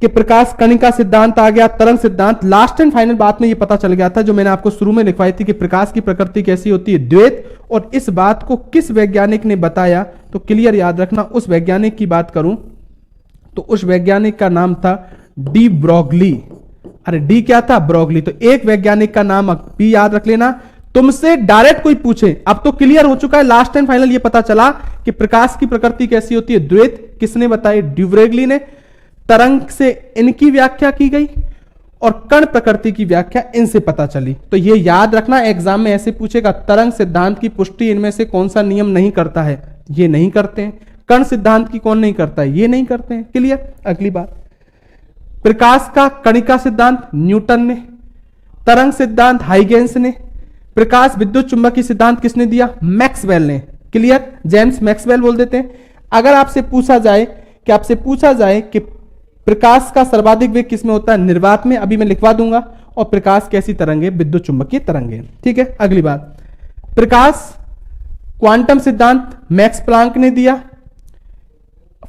कि प्रकाश कणिका सिद्धांत आ गया, तरंग सिद्धांत, लास्ट एंड फाइनल बात में ये पता चल गया था जो मैंने आपको शुरू में लिखवाई थी कि प्रकाश की प्रकृति कैसी होती है, द्वैत। और इस बात को किस वैज्ञानिक ने बताया, तो क्लियर याद रखना। उस वैज्ञानिक की बात करूं तो उस वैज्ञानिक का नाम था डी ब्रोगली। अरे डी क्या था, ब्रोगली। तो एक वैज्ञानिक का नाम भी याद रख लेना। तुमसे डायरेक्ट कोई पूछे, अब तो क्लियर हो चुका है, लास्ट एंड फाइनल ये पता चला कि प्रकाश की प्रकृति कैसी होती है, द्वैत। किसने बताई, डी ब्रोगली ने। तरंग से इनकी व्याख्या की गई और कण प्रकृति की व्याख्या इनसे पता चली। तो ये याद रखना, एग्जाम में ऐसे पूछेगा तरंग सिद्धांत की पुष्टि इनमें से कौन सा नियम नहीं करता है, ये नहीं करते हैं। कण सिद्धांत की कौन नहीं करता है? ये नहीं करते हैं। क्लियर? अगली बात, प्रकाश का कणिका सिद्धांत न्यूटन ने, तरंग सिद्धांत हाइगेंस ने, प्रकाश विद्युत चुंबकीय सिद्धांत किसने दिया? मैक्सवेल ने। क्लियर? जेम्स मैक्सवेल बोल देते हैं। अगर आपसे पूछा जाए कि प्रकाश का सर्वाधिक वेग किसमें होता है? निर्वात में। अभी मैं लिखवा दूंगा। और प्रकाश कैसी तरंग है? विद्युत चुंबकीय तरंग है। ठीक है, अगली बात, प्रकाश क्वांटम सिद्धांत मैक्स प्लांक ने दिया।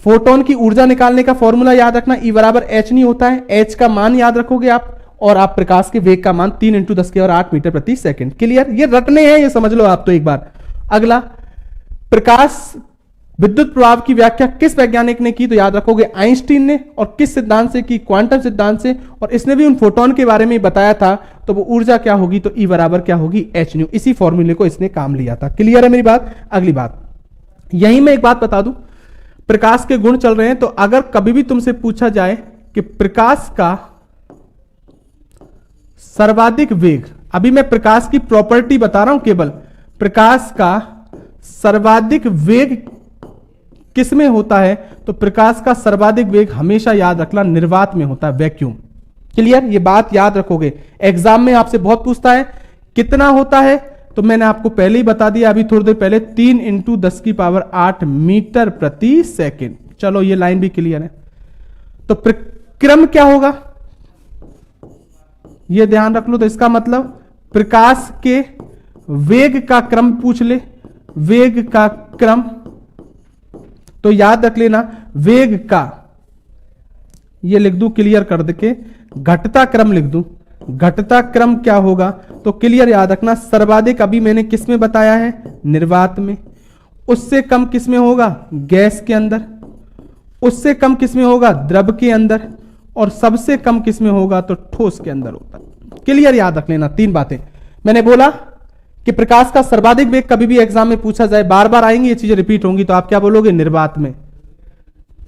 फोटोन की ऊर्जा निकालने का फॉर्मूला याद रखना, E बराबर h नहीं होता है। h का मान याद रखोगे आप, और आप प्रकाश के वेग का मान 3 × 10⁸ मीटर प्रति सेकंड। क्लियर? ये रटने हैं, ये समझ लो आप तो एक बार। अगला, प्रकाश विद्युत प्रभाव की व्याख्या किस वैज्ञानिक ने की? तो याद रखोगे आइंस्टीन ने। और किस सिद्धांत से की? क्वांटम सिद्धांत से। और इसने भी उन फोटोन के बारे में बताया था। तो वो ऊर्जा क्या होगी? तो E बराबर क्या होगी? h new. इसी फॉर्मूले को इसने काम लिया था। क्लियर है मेरी बात? अगली बात, यही मैं एक बात बता दूं, प्रकाश के गुण चल रहे हैं, तो अगर कभी भी तुमसे पूछा जाए कि प्रकाश का सर्वाधिक वेग, अभी मैं प्रकाश की प्रॉपर्टी बता रहा हूं, केवल प्रकाश का सर्वाधिक वेग किसमें होता है? तो प्रकाश का सर्वाधिक वेग हमेशा याद रखना निर्वात में होता है, वैक्यूम। क्लियर? ये बात याद रखोगे, एग्जाम में आपसे बहुत पूछता है कितना होता है। तो मैंने आपको पहले ही बता दिया, अभी थोड़ी देर पहले, 3 × 10⁸ मीटर प्रति सेकंड। चलो ये लाइन भी क्लियर है। तो क्रम क्या होगा ये ध्यान रख लो। तो इसका मतलब प्रकाश के वेग का क्रम पूछ ले, वेग का क्रम, तो याद रख लेना वेग का, ये लिख दूं क्लियर कर दे, घटता क्रम लिख दूं। घटता क्रम क्या होगा? तो क्लियर याद रखना, सर्वाधिक अभी मैंने किस में बताया है? निर्वात में। उससे कम किस में होगा? गैस के अंदर। उससे कम किस में होगा? द्रव के अंदर। और सबसे कम किस में होगा? तो ठोस के अंदर होता है। क्लियर याद रख लेना, 3 बातें मैंने बोला कि प्रकाश का सर्वाधिक वेग कभी भी एग्जाम में पूछा जाए, बार बार आएंगी ये चीजें, रिपीट होंगी, तो आप क्या बोलोगे? निर्वात में।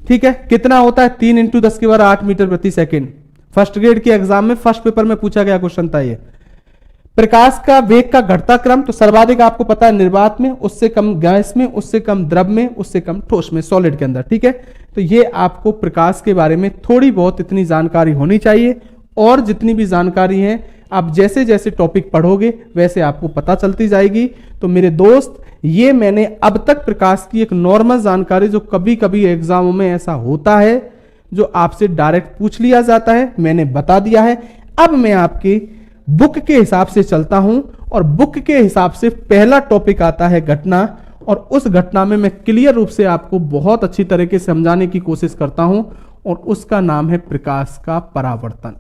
ठीक है, कितना होता है? 3 × 10⁸ मीटर प्रति सेकंड। फर्स्ट ग्रेड के एग्जाम में फर्स्ट पेपर में पूछा गया क्वेश्चन था ये। प्रकाश का वेग का घटता क्रम, तो सर्वाधिक आपको पता है निर्वात में, उससे कम गैस में, उससे कम द्रव में, उससे कम ठोस में, सॉलिड के अंदर। ठीक है, तो ये आपको प्रकाश के बारे में थोड़ी बहुत इतनी जानकारी होनी चाहिए। और जितनी भी जानकारी है आप जैसे जैसे टॉपिक पढ़ोगे वैसे आपको पता चलती जाएगी। तो मेरे दोस्त, ये मैंने अब तक प्रकाश की एक नॉर्मल जानकारी, जो कभी कभी एग्जामों में ऐसा होता है जो आपसे डायरेक्ट पूछ लिया जाता है, मैंने बता दिया है। अब मैं आपके बुक के हिसाब से चलता हूं, और बुक के हिसाब से पहला टॉपिक आता है घटना। और उस घटना में मैं क्लियर रूप से आपको बहुत अच्छी तरीके से समझाने की कोशिश करता हूं, और उसका नाम है प्रकाश का परावर्तन।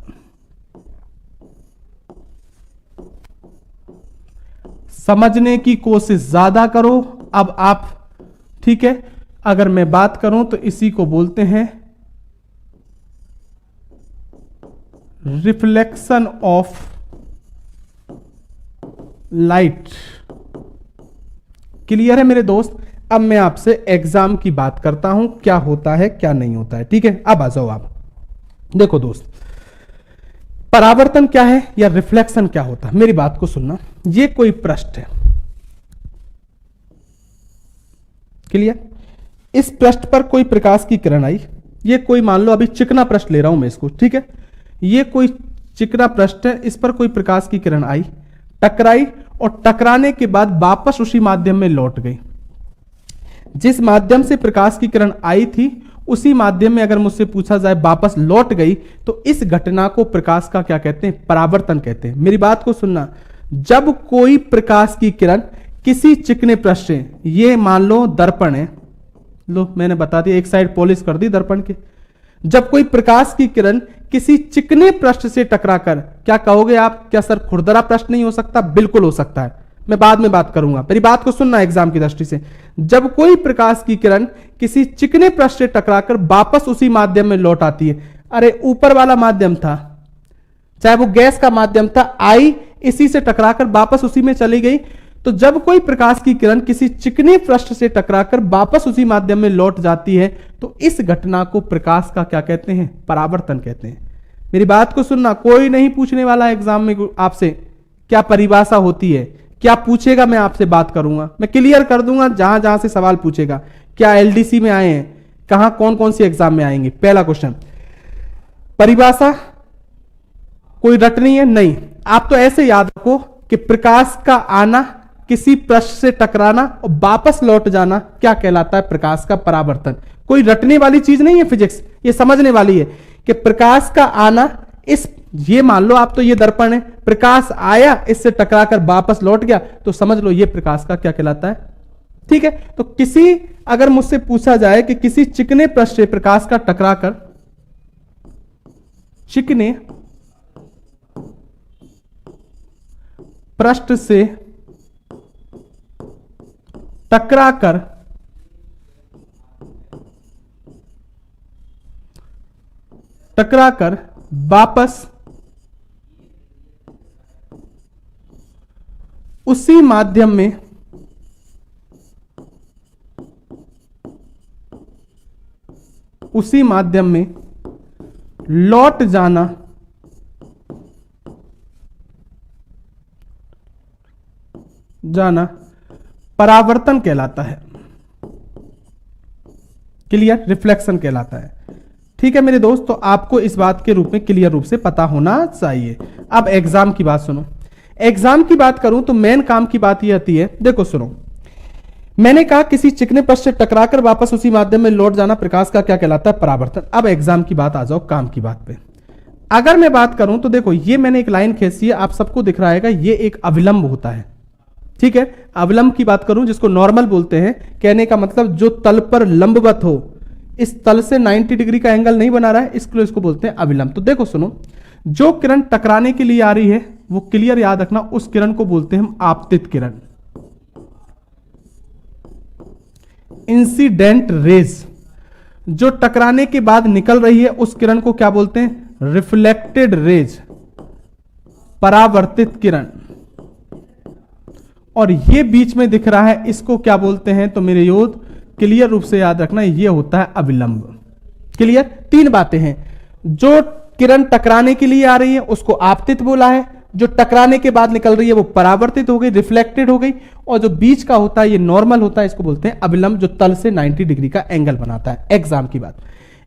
समझने की कोशिश ज्यादा करो अब आप। ठीक है, अगर मैं बात करूं तो इसी को बोलते हैं रिफ्लेक्शन ऑफ लाइट। क्लियर है मेरे दोस्त? अब मैं आपसे एग्जाम की बात करता हूं, क्या होता है क्या नहीं होता है। ठीक है, अब आ जाओ आप। देखो दोस्त, परावर्तन क्या है या रिफ्लेक्शन क्या होता है, मेरी बात को सुनना। ये कोई पृष्ठ है, क्लियर? इस पृष्ठ पर कोई प्रकाश की किरण आई। ये कोई, मान लो अभी चिकना पृष्ठ ले रहा हूं मैं इसको, ठीक है? ये कोई चिकना पृष्ठ है, इस पर कोई प्रकाश की किरण आई, टकराई, और टकराने के बाद वापस उसी माध्यम में लौट गई। जिस माध्यम से प्रकाश की किरण आई थी उसी माध्यम में अगर मुझसे पूछा जाए वापस लौट गई, तो इस घटना को प्रकाश का क्या कहते हैं? परावर्तन कहते हैं। मेरी बात को सुनना, जब कोई प्रकाश की किरण किसी चिकने पृष्ठ से, ये मान लो दर्पण है, लो मैंने बता दिया, एक साइड पॉलिश कर दी दर्पण के। जब कोई प्रकाश की किरण किसी चिकने पृष्ठ से टकराकर, क्या कहोगे आप? क्या सर खुरदरा पृष्ठ नहीं हो सकता? बिल्कुल हो सकता है, मैं बाद में बात करूंगा। मेरी बात को सुनना एग्जाम की दृष्टि से। जब कोई प्रकाश की किरण किसी चिकने पृष्ठ से टकराकर वापस उसी माध्यम में लौट आती है, अरे ऊपर वाला माध्यम था, चाहे वो गैस का माध्यम था, आई इसी से टकराकर वापस उसी में चली गई। तो जब कोई प्रकाश की किरण किसी चिकने पृष्ठ से टकराकर वापस उसी माध्यम में लौट जाती है, तो इस घटना को प्रकाश का क्या कहते हैं? परावर्तन कहते हैं। मेरी बात को सुनना, कोई नहीं पूछने वाला एग्जाम में आपसे क्या परिभाषा होती है, क्या पूछेगा, मैं आपसे बात करूंगा, मैं क्लियर कर दूंगा जहां जहां से सवाल पूछेगा। क्या एलडीसी में आए हैं, कहां कौन कौन सी एग्जाम में आएंगे। पहला क्वेश्चन, परिभाषा कोई रटनी है नहीं, आप तो ऐसे याद रखो कि प्रकाश का आना, किसी पृष्ठ से टकराना और वापस लौट जाना क्या कहलाता है, प्रकाश का परावर्तन। कोई रटने वाली चीज नहीं है फिजिक्स, ये समझने वाली है कि प्रकाश का आना, इस ये मान लो आप तो ये दर्पण है, प्रकाश आया इससे टकराकर वापस लौट गया, तो समझ लो ये प्रकाश का क्या कहलाता है। ठीक है, तो किसी अगर मुझसे पूछा जाए कि किसी चिकने पृष्ठ से प्रकाश का टकराकर, चिकने पृष्ठ से टकराकर वापस उसी माध्यम में लौट जाना परावर्तन कहलाता है। क्लियर, रिफ्लेक्शन कहलाता है। ठीक है मेरे दोस्त, तो आपको इस बात के रूप में क्लियर रूप से पता होना चाहिए। अब एग्जाम की बात सुनो। एग्जाम की बात करूं तो मेन काम की बात यह आती है, देखो सुनो, मैंने कहा किसी चिकने पृष्ठ से टकराकर वापस उसी माध्यम में लौट जाना प्रकाश का क्या कहलाता है, परावर्तन। अब एग्जाम की बात आ जाओ, काम की बात पे। अगर मैं बात करूं तो देखो, ये मैंने एक लाइन खींची है, आप सबको दिख रहा है, ये एक अविलंब होता है। ठीक है, अविलंब की बात करूं जिसको नॉर्मल बोलते हैं, कहने का मतलब जो तल पर लंबवत हो, इस तल से 90 डिग्री का एंगल नहीं बना रहा है, इसको बोलते हैं अविलंब। तो देखो सुनो, जो किरण टकराने के लिए आ रही है वो क्लियर याद रखना, उस किरण को बोलते हैं हम आपतित किरण, इंसिडेंट रेज। जो टकराने के बाद निकल रही है उस किरण को क्या बोलते हैं, रिफ्लेक्टेड रेज, परावर्तित किरण। और ये बीच में दिख रहा है, इसको क्या बोलते हैं, तो मेरे योद्ध क्लियर रूप से याद रखना, ये होता है अविलंब। क्लियर, तीन बातें हैं। जो किरण टकराने के लिए आ रही है उसको आपतित बोला है, जो टकराने के बाद निकल रही है वो परावर्तित हो गई, रिफ्लेक्टेड हो गई, और जो बीच का होता है ये नॉर्मल होता है, इसको बोलते हैं अविलंब, जो तल से 90 डिग्री का एंगल बनाता है। एग्जाम की बात,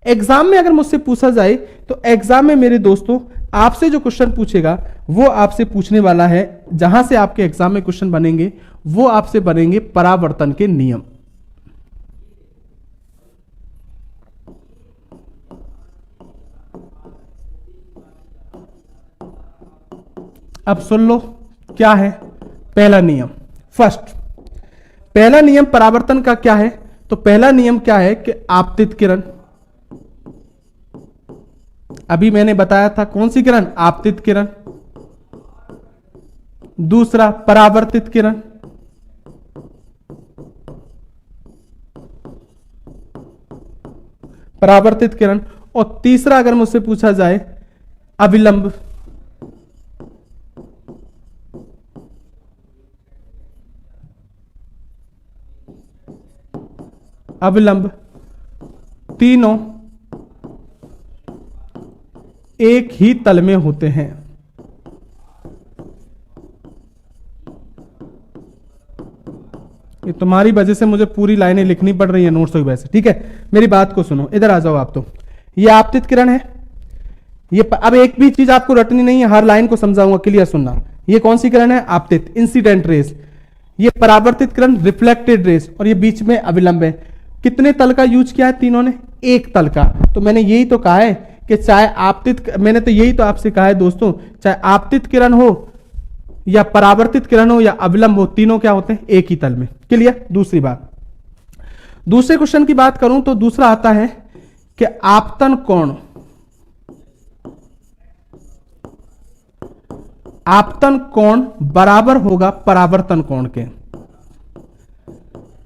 एग्जाम में अगर मुझसे पूछा जाए तो एग्जाम में मेरे दोस्तों आपसे जो क्वेश्चन पूछेगा वो आपसे पूछने वाला है, जहां से आपके एग्जाम में क्वेश्चन बनेंगे वो आपसे बनेंगे परावर्तन के नियम। अब सुन लो क्या है पहला नियम। फर्स्ट, पहला नियम परावर्तन का क्या है, तो पहला नियम क्या है कि आपतित किरण, अभी मैंने बताया था कौन सी किरण, आपतित किरण। दूसरा परावर्तित किरण, परावर्तित किरण। और तीसरा अगर मुझसे पूछा जाए अविलंब, अविलंब। तीनों एक ही तल में होते हैं। ये तुम्हारी वजह से मुझे पूरी लाइनें लिखनी पड़ रही है नोट्स की वजह से। ठीक है, मेरी बात को सुनो, इधर आ जाओ आप। तो ये आपतित किरण है, ये अब एक भी चीज आपको रटनी नहीं है, हर लाइन को समझाऊंगा, क्लियर सुनना। ये कौन सी किरण है, आपतित, इंसिडेंट रेस। ये परावर्तित किरण, रिफ्लेक्टेड रेस। और ये बीच में अविलंब है। कितने तल का यूज किया है तीनों ने, एक तल का। तो मैंने यही तो कहा है कि चाहे आपतित, मैंने तो यही तो आपसे कहा है दोस्तों, चाहे आपतित किरण हो या परावर्तित किरण हो या अविलंब हो, तीनों क्या होते हैं, एक ही तल में। क्लियर। दूसरी बात, दूसरे क्वेश्चन की बात करूं तो दूसरा आता है कि आपतन कोण, आपतन कोण बराबर होगा परावर्तन कोण के।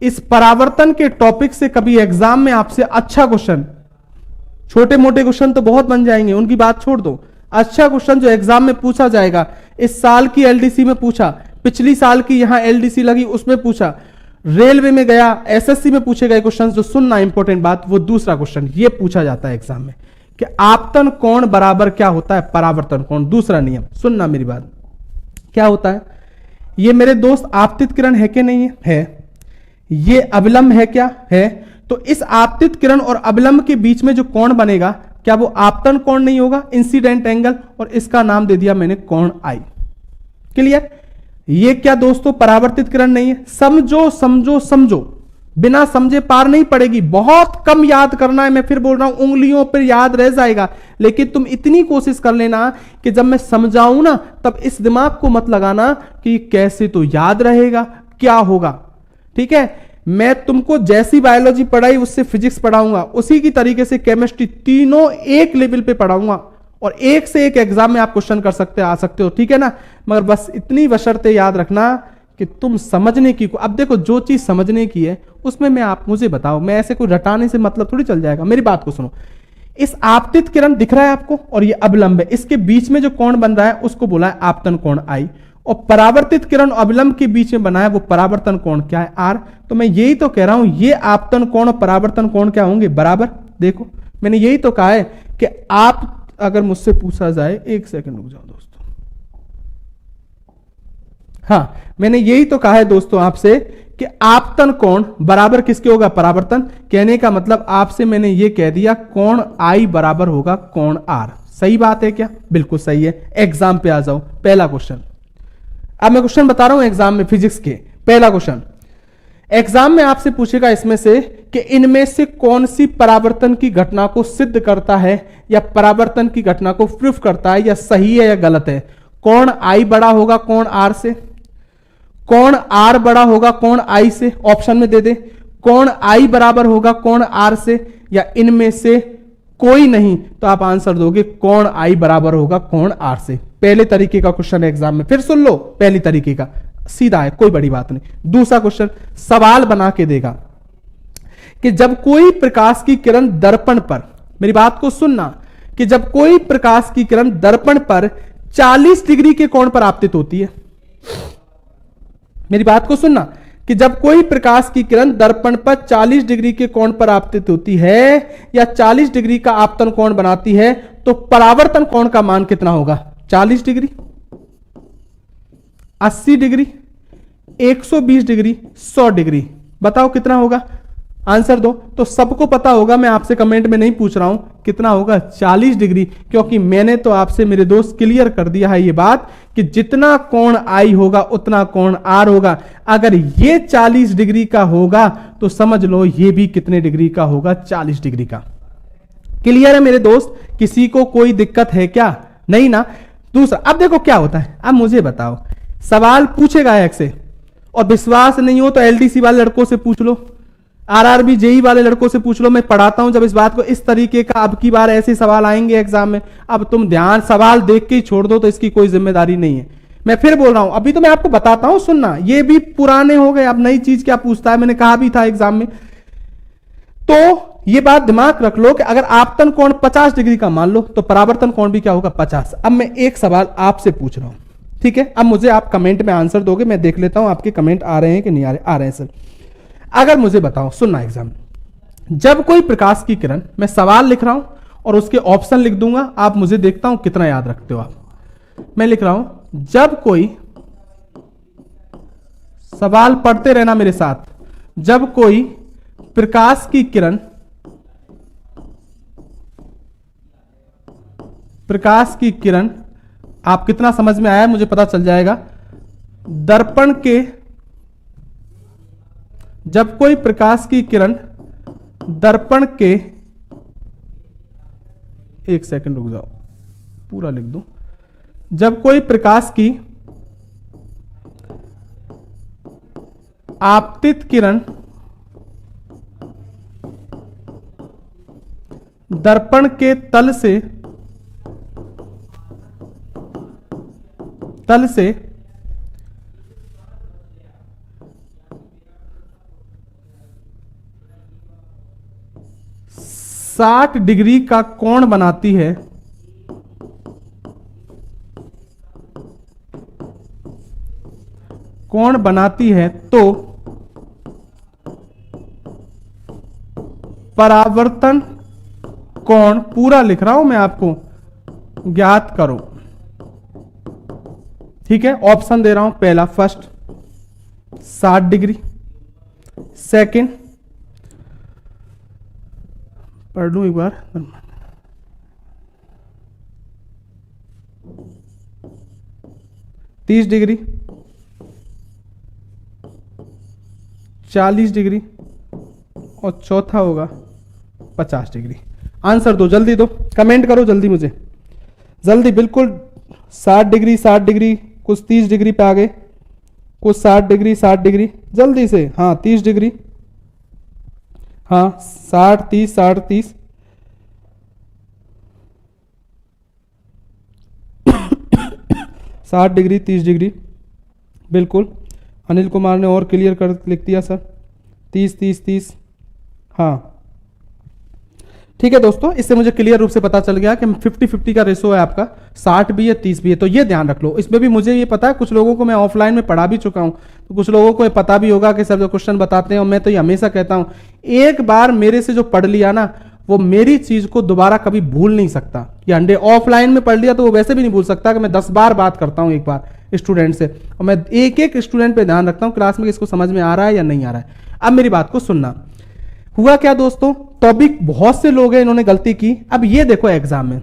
इस परावर्तन के टॉपिक से कभी एग्जाम में आपसे अच्छा क्वेश्चन, छोटे मोटे क्वेश्चन तो बहुत बन जाएंगे, उनकी बात छोड़ दो, अच्छा क्वेश्चन जो एग्जाम में पूछा जाएगा, इस साल की एलडीसी में पूछा, पिछली साल की यहां एलडीसी लगी उसमें पूछा, रेलवे में गया, एसएससी में पूछे गए क्वेश्चन, जो सुनना इंपॉर्टेंट बात, वो दूसरा क्वेश्चन ये पूछा जाता है एग्जाम में कि आपतन कोण बराबर क्या होता है, परावर्तन कोण। दूसरा नियम सुनना मेरी बात, क्या होता है, ये मेरे दोस्त आपतित किरण है कि नहीं है, ये अविलंब है क्या है, तो इस आपतित किरण और अवलंब के बीच में जो कोण बनेगा, क्या वो आपतन कोण नहीं होगा, इंसिडेंट एंगल, और इसका नाम दे दिया मैंने कोण आई। क्लियर? ये क्या दोस्तों परावर्तित किरण नहीं है? समझो समझो समझो, बिना समझे पार नहीं पड़ेगी। बहुत कम याद करना है, मैं फिर बोल रहा हूं, उंगलियों पर याद रह जाएगा, लेकिन तुम इतनी कोशिश कर लेना कि जब मैं समझाऊं ना तब इस दिमाग को मत लगाना कि कैसे तो याद रहेगा, क्या होगा। ठीक है, मैं तुमको जैसी बायोलॉजी पढ़ाई उससे फिजिक्स पढ़ाऊंगा, उसी की तरीके से केमिस्ट्री, तीनों एक लेवल पे पढ़ाऊंगा, और एक से एक एग्जाम में आप क्वेश्चन कर सकते आ सकते हो। ठीक है ना? मगर बस इतनी बशर्ते याद रखना कि तुम समझने की, अब देखो जो चीज समझने की है उसमें मैं आप मुझे बताओ, मैं ऐसे कोई रटाने से मतलब थोड़ी चल जाएगा। मेरी बात को सुनो, इस आपतित किरण दिख रहा है आपको और ये अवलंब है, इसके बीच में जो कोण बन रहा है उसको बोला है आपतन कोण आई, और परावर्तित किरण अवलंब के बीच में बना है वो परावर्तन कोण क्या है, आर। तो मैं यही तो कह रहा हूं, ये आपतन कोण और परावर्तन कोण क्या होंगे, बराबर। देखो मैंने यही तो कहा है कि आप अगर मुझसे पूछा जाए, एक सेकंड रुक जाओ दोस्तों, हाँ मैंने यही तो कहा है दोस्तों आपसे कि आपतन कोण बराबर किसके होगा, परावर्तन। कहने का मतलब आपसे मैंने ये कह दिया कोण आई बराबर होगा कोण आर। सही बात है क्या? बिल्कुल सही है। एग्जाम पे आ जाओ, पहला क्वेश्चन। अब मैं क्वेश्चन बता रहा हूं एग्जाम में फिजिक्स के। पहला क्वेश्चन एग्जाम में आपसे पूछेगा इसमें से कि इनमें से कौन सी परावर्तन की घटना को सिद्ध करता है या परावर्तन की घटना को प्रूफ करता है, या सही है या गलत है। कोण आई बड़ा होगा कोण आर से, कोण आर बड़ा होगा कोण आई से, ऑप्शन में दे दे। कोण आई बराबर होगा कोण आर से, या इनमें से कोई नहीं, तो आप आंसर दोगे कोण आई बराबर होगा कोण आर से। पहले तरीके का क्वेश्चन है एग्जाम में, फिर सुन लो, पहली तरीके का सीधा है, कोई बड़ी बात नहीं। दूसरा क्वेश्चन सवाल बना के देगा कि जब कोई प्रकाश की किरण दर्पण पर, मेरी बात को सुनना, कि जब कोई प्रकाश की किरण दर्पण पर 40 डिग्री के कोण पर आपतित होती है, मेरी बात को सुनना, कि जब कोई प्रकाश की किरण दर्पण पर 40 डिग्री के कोण पर आपतित होती है या 40 डिग्री का आपतन कोण बनाती है, तो परावर्तन कोण का मान कितना होगा। 40 डिग्री, 80 डिग्री, 120 डिग्री, 100 डिग्री, बताओ कितना होगा, आंसर दो। तो सबको पता होगा, मैं आपसे कमेंट में नहीं पूछ रहा हूं कितना होगा, 40 डिग्री, क्योंकि मैंने तो आपसे मेरे दोस्त क्लियर कर दिया है ये बात कि जितना कोण आई होगा उतना कोण आर होगा। अगर ये 40 डिग्री का होगा तो समझ लो ये भी कितने डिग्री का होगा, 40 डिग्री का। क्लियर है मेरे दोस्त? किसी को कोई दिक्कत है क्या? नहीं ना। दूसरा, अब देखो क्या होता है, अब मुझे बताओ, सवाल पूछेगा एक से, और विश्वास नहीं हो तो एलडीसी वाले लड़कों से पूछ लो, आरआरबी जेई वाले लड़कों से पूछ लो। मैं पढ़ाता हूं जब इस बात को, इस तरीके का अब की बार ऐसे सवाल आएंगे एग्जाम में, अब तुम ध्यान सवाल देख के ही छोड़ दो तो इसकी कोई जिम्मेदारी नहीं है। मैं फिर बोल रहा हूं, अभी तो मैं आपको बताता हूं, सुनना, ये भी पुराने हो गए, अब नई चीज क्या पूछता है, मैंने कहा भी था एग्जाम में। तो ये बात दिमाग रख लो कि अगर आपतन कोण 50 डिग्री का मान लो तो परावर्तन कोण भी क्या होगा, 50। अब मैं एक सवाल आपसे पूछ रहा हूं, ठीक है? अब मुझे आप कमेंट में आंसर दोगे, मैं देख लेता हूं आपके कमेंट आ रहे हैं कि नहीं आ रहे। आ रहे हैं सर। अगर मुझे बताओ, सुनना एग्जाम, जब कोई प्रकाश की किरण, मैं सवाल लिख रहा हूं और उसके ऑप्शन लिख दूंगा, आप मुझे देखता हूं कितना याद रखते हो आप। मैं लिख रहा हूं, जब कोई, सवाल पढ़ते रहना मेरे साथ, जब कोई प्रकाश की किरण, प्रकाश की किरण, आप कितना समझ में आया मुझे पता चल जाएगा। दर्पण के, जब कोई प्रकाश की किरण दर्पण के, एक सेकंड रुक जाओ, पूरा लिख दूं। जब कोई प्रकाश की आपतित किरण दर्पण के तल से 60 डिग्री का कोण बनाती है, कोण बनाती है, तो परावर्तन कोण, पूरा लिख रहा हूं मैं आपको, ज्ञात करो। ठीक है, ऑप्शन दे रहा हूं। पहला, फर्स्ट 60 डिग्री, सेकंड पढ़ लूँ एक बार। 30 डिग्री, 40 डिग्री और चौथा होगा 50 डिग्री। आंसर दो, जल्दी दो, कमेंट करो जल्दी मुझे, जल्दी बिल्कुल। 60 डिग्री, 60 डिग्री, कुछ 30 डिग्री पे आ गए, कुछ 60 डिग्री, 60 डिग्री, जल्दी से। हाँ 30 डिग्री, हाँ 60 30 60 30 60 डिग्री, 30 डिग्री, बिल्कुल। अनिल कुमार ने और क्लियर कर लिख दिया सर, 30 30 30। हाँ ठीक है दोस्तों, इससे मुझे क्लियर रूप से पता चल गया कि 50-50 का रेशो है आपका, 60 भी है 30 भी है, तो ये ध्यान रख लो। इसमें भी मुझे ये पता है, कुछ लोगों को मैं ऑफलाइन में पढ़ा भी चुका हूं, तो कुछ लोगों को ये पता भी होगा कि सर जो क्वेश्चन बताते हैं, और मैं तो ये हमेशा कहता हूं, एक बार मेरे से जो पढ़ लिया ना, वो मेरी चीज को दोबारा कभी भूल नहीं सकता। ये 100 ऑफलाइन में पढ़ लिया तो वो वैसे भी नहीं भूल सकता कि मैं 10 बार बात करता हूं एक बार स्टूडेंट से, और मैं एक एक स्टूडेंट पे ध्यान रखता हूं क्लास में इसको समझ में आ रहा है या नहीं आ रहा है। अब मेरी बात को सुनना, हुआ क्या दोस्तों, टॉपिक बहुत से लोग हैं इन्होंने गलती की। अब ये देखो, एग्जाम में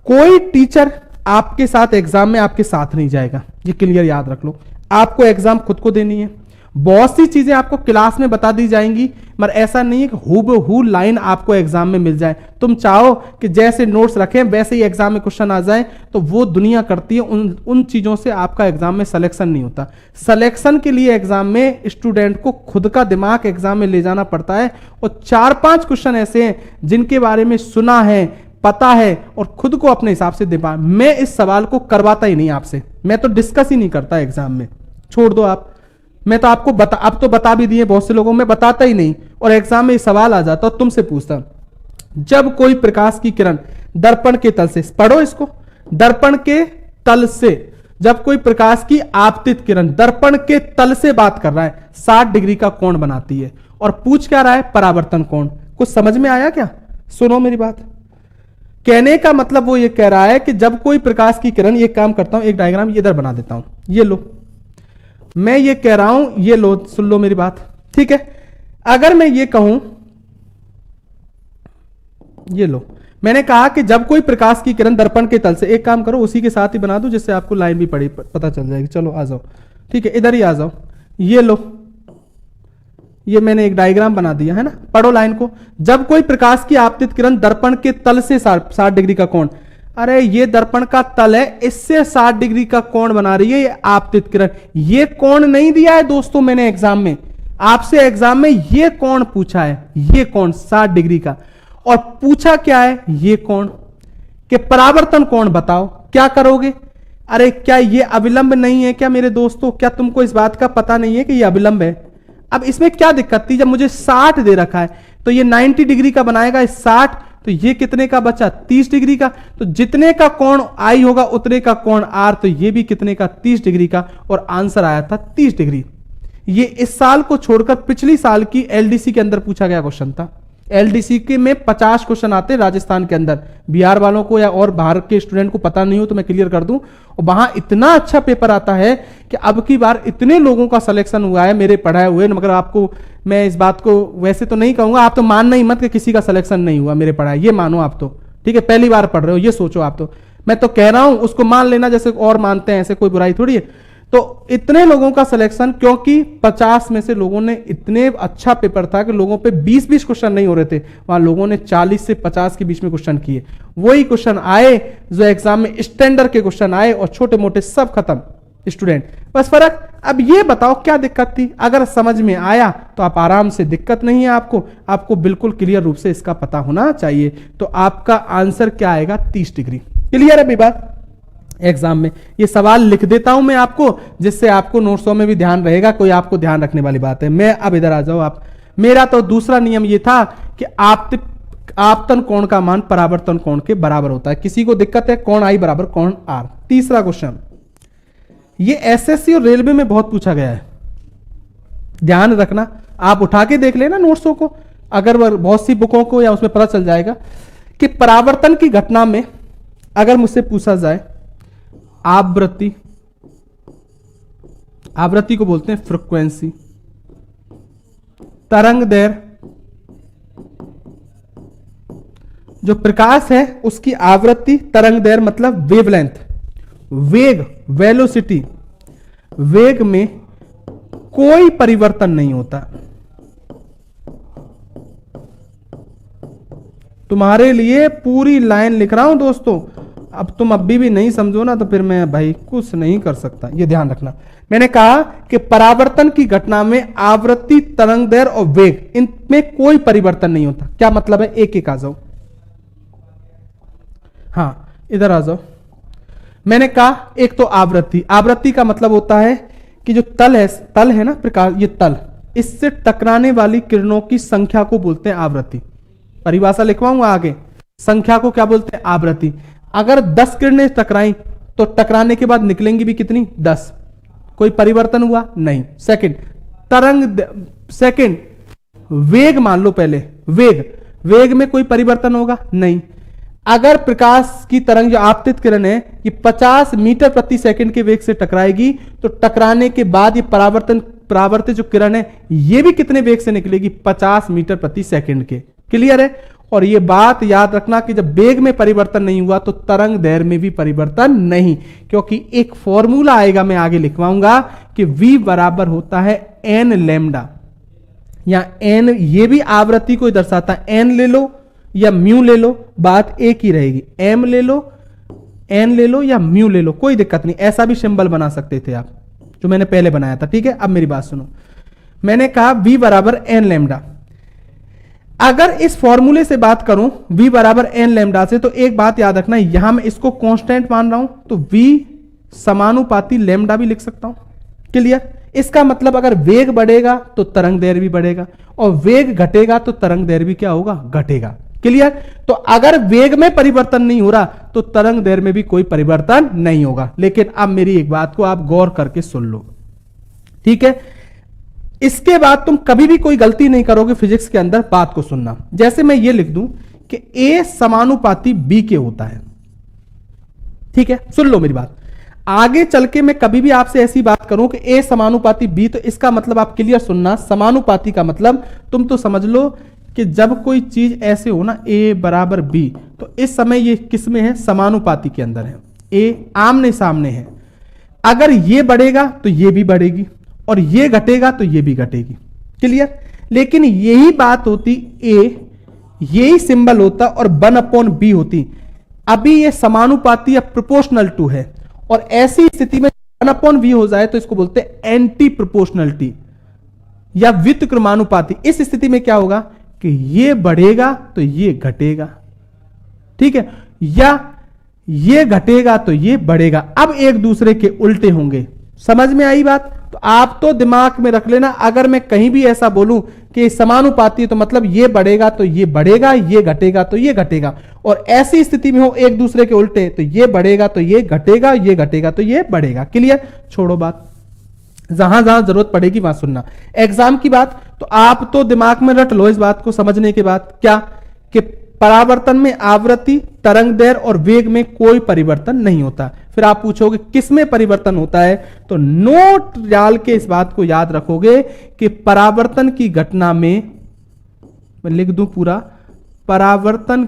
कोई टीचर आपके साथ एग्जाम में आपके साथ नहीं जाएगा, ये क्लियर याद रख लो। आपको एग्जाम खुद को देनी है। बहुत सी चीजें आपको क्लास में बता दी जाएंगी, मगर ऐसा नहीं है कि हूबहू लाइन आपको एग्जाम में मिल जाए। तुम चाहो कि जैसे नोट्स रखें वैसे ही एग्जाम में क्वेश्चन आ जाए, तो वो दुनिया करती है। उन चीजों से आपका एग्जाम में सिलेक्शन नहीं होता। सिलेक्शन के लिए एग्जाम में स्टूडेंट को खुद का दिमाग एग्जाम में ले जाना पड़ता है, और 4-5 क्वेश्चन ऐसे हैं जिनके बारे में सुना है, पता है, और खुद को अपने हिसाब से दिमाग। मैं इस सवाल को करवाता ही नहीं आपसे, मैं तो डिस्कस ही नहीं करता एग्जाम में, छोड़ दो आप। मैं तो आपको अब तो बता भी दिए बहुत से लोगों में, बताता ही नहीं, और एग्जाम में सवाल आ जाता और तुमसे पूछता, जब कोई प्रकाश की किरण दर्पण के तल से, पढ़ो इसको, दर्पण के तल से, जब कोई प्रकाश की आपतित किरण दर्पण के तल से बात कर रहा है, 60 डिग्री का कोण बनाती है, और पूछ क्या रहा है, परावर्तन कोण। कुछ समझ में आया क्या? सुनो मेरी बात, कहने का मतलब वो ये कह रहा है कि जब कोई प्रकाश की किरण, एक काम करता हूं, एक डायग्राम इधर बना देता हूं, ये लो, मैं ये कह रहा हूं, ये लो, सुन लो मेरी बात, ठीक है। अगर मैं ये कहूं, ये लो, मैंने कहा कि जब कोई प्रकाश की किरण दर्पण के तल से, एक काम करो उसी के साथ ही बना दो जिससे आपको लाइन भी पड़ी पता चल जाएगी। चलो आ जाओ, ठीक है, इधर ही आ जाओ, ये लो, ये मैंने एक डायग्राम बना दिया है ना, पढ़ो लाइन को। जब कोई प्रकाश की आपतित किरण दर्पण के तल से 60 डिग्री का कोण, अरे ये दर्पण का तल है, इससे 60 डिग्री का कोण बना रही है ये आपतित किरण। ये कोण नहीं दिया है दोस्तों मैंने एग्जाम में, आपसे एग्जाम में ये कोण पूछा है, ये कोण 60 डिग्री का, और पूछा क्या है, ये कोण कि परावर्तन कोण बताओ, क्या करोगे? अरे क्या ये अविलंब नहीं है क्या मेरे दोस्तों? क्या तुमको इस बात का पता नहीं है कि ये अविलंब है? अब इसमें क्या दिक्कत थी, जब मुझे 60 दे रखा है तो ये 90 डिग्री का बनाएगा, 60, तो ये कितने का बचा, 30 डिग्री का। तो जितने का कोण आई होगा उतने का कोण आर, तो ये भी कितने का, 30 डिग्री का, और आंसर आया था 30 डिग्री। ये इस साल को छोड़कर पिछली साल की एलडीसी के अंदर पूछा गया क्वेश्चन था। एलडीसी के में 50 क्वेश्चन आते हैं राजस्थान के अंदर, बिहार वालों को या और बाहर के स्टूडेंट को पता नहीं हो तो मैं क्लियर कर दूं, और वहां इतना अच्छा पेपर आता है कि अब की बार इतने लोगों का सिलेक्शन हुआ है मेरे पढ़ाए हुए, मगर आपको मैं इस बात को वैसे तो नहीं कहूंगा, आप तो मानना ही मत कि किसी का सिलेक्शन नहीं हुआ मेरे पढ़ाए, ये मानो आप तो, ठीक है, पहली बार पढ़ रहे हो ये सोचो आप तो, मैं तो कह रहा हूं उसको मान लेना जैसे और मानते हैं, ऐसे कोई बुराई थोड़ी है। तो इतने लोगों का सिलेक्शन, क्योंकि 50 में से लोगों ने, इतने अच्छा पेपर था कि लोगों पे 20-20 क्वेश्चन नहीं हो रहे थे, वहां लोगों ने 40 से 50 के बीच में क्वेश्चन किए। वही क्वेश्चन आए जो एग्जाम में स्टैंडर्ड के क्वेश्चन आए, और छोटे मोटे सब खत्म स्टूडेंट, बस फर्क। अब ये बताओ क्या दिक्कत थी? अगर समझ में आया तो आप आराम से, दिक्कत नहीं है आपको बिल्कुल क्लियर रूप से इसका पता होना चाहिए। तो आपका आंसर क्या आएगा, 30 डिग्री। क्लियर है बात? एग्जाम में ये सवाल लिख देता हूं मैं आपको, जिससे आपको नोट्सों में भी ध्यान रहेगा, कोई आपको ध्यान रखने वाली बात है। मैं अब इधर आ जाओ आप, मेरा तो दूसरा नियम ये था कि आपतन कोण का मान परावर्तन कोण के बराबर होता है। किसी को दिक्कत है, कोण आई बराबर कोण आर। तीसरा क्वेश्चन, ये एसएससी और रेलवे में बहुत पूछा गया है, ध्यान रखना, आप उठा के देख लेना नोट्सों को, अगर बहुत सी बुकों को, या उसमें पता चल जाएगा कि परावर्तन की घटना में अगर मुझसे पूछा जाए, आवृत्ति, आवृत्ति को बोलते हैं फ्रीक्वेंसी, तरंग दैर्घ्य, जो प्रकाश है उसकी आवृत्ति, तरंग दैर्घ्य मतलब वेवलेंथ, वेग वेलोसिटी, वेग में कोई परिवर्तन नहीं होता। तुम्हारे लिए पूरी लाइन लिख रहा हूं दोस्तों, अब तुम अभी भी नहीं समझो ना तो फिर मैं भाई कुछ नहीं कर सकता, ये ध्यान रखना। मैंने कहा कि परावर्तन की घटना में आवृत्ति, तरंग दैर्घ्य और वेग, इनमें कोई परिवर्तन नहीं होता। क्या मतलब है, एक एक आ जाओ। हां इधर आ जाओ। मैंने कहा एक तो आवृत्ति, आवृत्ति का मतलब होता है कि जो तल है ना प्रकाश, ये तल, इससे टकराने वाली किरणों की संख्या को बोलते हैं आवृत्ति। परिभाषा लिखवाऊंगा आगे। संख्या को क्या बोलते हैं, आवृत्ति। अगर 10 किरणें टकराई तो टकराने के बाद निकलेंगी भी कितनी, 10। कोई परिवर्तन हुआ नहीं। सेकंड वेग मान लो पहले, वेग में कोई परिवर्तन होगा नहीं। अगर प्रकाश की तरंग जो आपतित किरण है ये 50 मीटर प्रति सेकंड के वेग से टकराएगी तो टकराने के बाद ये परावर्तित जो किरण है ये भी कितने वेग से निकलेगी, 50 मीटर प्रति सेकंड के। क्लियर है। और ये बात याद रखना कि जब वेग में परिवर्तन नहीं हुआ तो तरंग दैर्घ्य में भी परिवर्तन नहीं, क्योंकि एक फॉर्मूला आएगा मैं आगे लिखवाऊंगा कि v बराबर होता है n लैम्डा, या n ये भी आवृत्ति को दर्शाता है। n ले लो या म्यू ले लो, बात एक ही रहेगी। m ले लो, n ले लो या म्यू ले लो, कोई दिक्कत नहीं। ऐसा भी सिंबल बना सकते थे आप, जो मैंने पहले बनाया था। ठीक है, अब मेरी बात सुनो। मैंने कहा v बराबर n लैम्डा। अगर इस फॉर्मूले से बात करूं v बराबर n लैम्डा से, तो एक बात याद रखना, यहां मैं इसको कांस्टेंट मान रहा हूं तो v समानुपाती लैम्डा भी लिख सकता हूं। क्लियर। इसका मतलब अगर वेग बढ़ेगा तो तरंग दैर्घ्य भी बढ़ेगा, और वेग घटेगा तो तरंग दैर्घ्य भी क्या होगा, घटेगा। क्लियर। तो अगर वेग में परिवर्तन नहीं हो रहा तो तरंग दैर्घ्य में भी कोई परिवर्तन नहीं होगा। लेकिन अब मेरी एक बात को आप गौर करके सुन लो। ठीक है, इसके बाद तुम कभी भी कोई गलती नहीं करोगे फिजिक्स के अंदर, बात को सुनना। जैसे मैं ये लिख दूं कि A समानुपाती B के होता है। ठीक है, सुन लो मेरी बात। आगे चल के मैं कभी भी आपसे ऐसी बात करूं कि A समानुपाती B, तो इसका मतलब आप क्लियर सुनना। समानुपाती का मतलब तुम तो समझ लो कि जब कोई चीज ऐसे हो ना A बराबर B, तो इस समय ये किस में है, समानुपाती के अंदर है। A आमने सामने है। अगर ये बढ़ेगा तो ये भी बढ़ेगी, और ये घटेगा तो ये भी घटेगी। क्लियर। लेकिन यही बात होती A, यही सिंबल होता और 1/b होती। अभी ये समानुपाती या प्रोपोर्शनल टू है, और ऐसी स्थिति में 1/v हो जाए तो इसको बोलते हैं एंटी प्रोपोर्शनलिटी या व्युत्क्रमानुपाती। इस स्थिति में क्या होगा कि ये बढ़ेगा तो ये घटेगा। ठीक है, या ये घटेगा तो ये बढ़ेगा। अब एक दूसरे के उल्टे होंगे। समझ में आई बात। तो आप तो दिमाग में रख लेना, अगर मैं कहीं भी ऐसा बोलूं कि समानुपाती है तो मतलब ये बढ़ेगा तो ये बढ़ेगा, ये घटेगा तो ये घटेगा, और ऐसी स्थिति में हो एक दूसरे के उल्टे तो ये बढ़ेगा तो ये घटेगा, ये घटेगा तो ये बढ़ेगा। क्लियर। छोड़ो बात, जहां जहां जरूरत पड़ेगी वहां सुनना। एग्जाम की बात तो आप तो दिमाग में रट लो इस बात को समझने के बाद, क्या कि परावर्तन में आवृत्ति, तरंग दैर्घ्य और वेग में कोई परिवर्तन नहीं होता। फिर आप पूछोगे किस में परिवर्तन होता है, तो नोट डाल के इस बात को याद रखोगे कि परावर्तन की घटना में, मैं लिख दूं पूरा, परावर्तन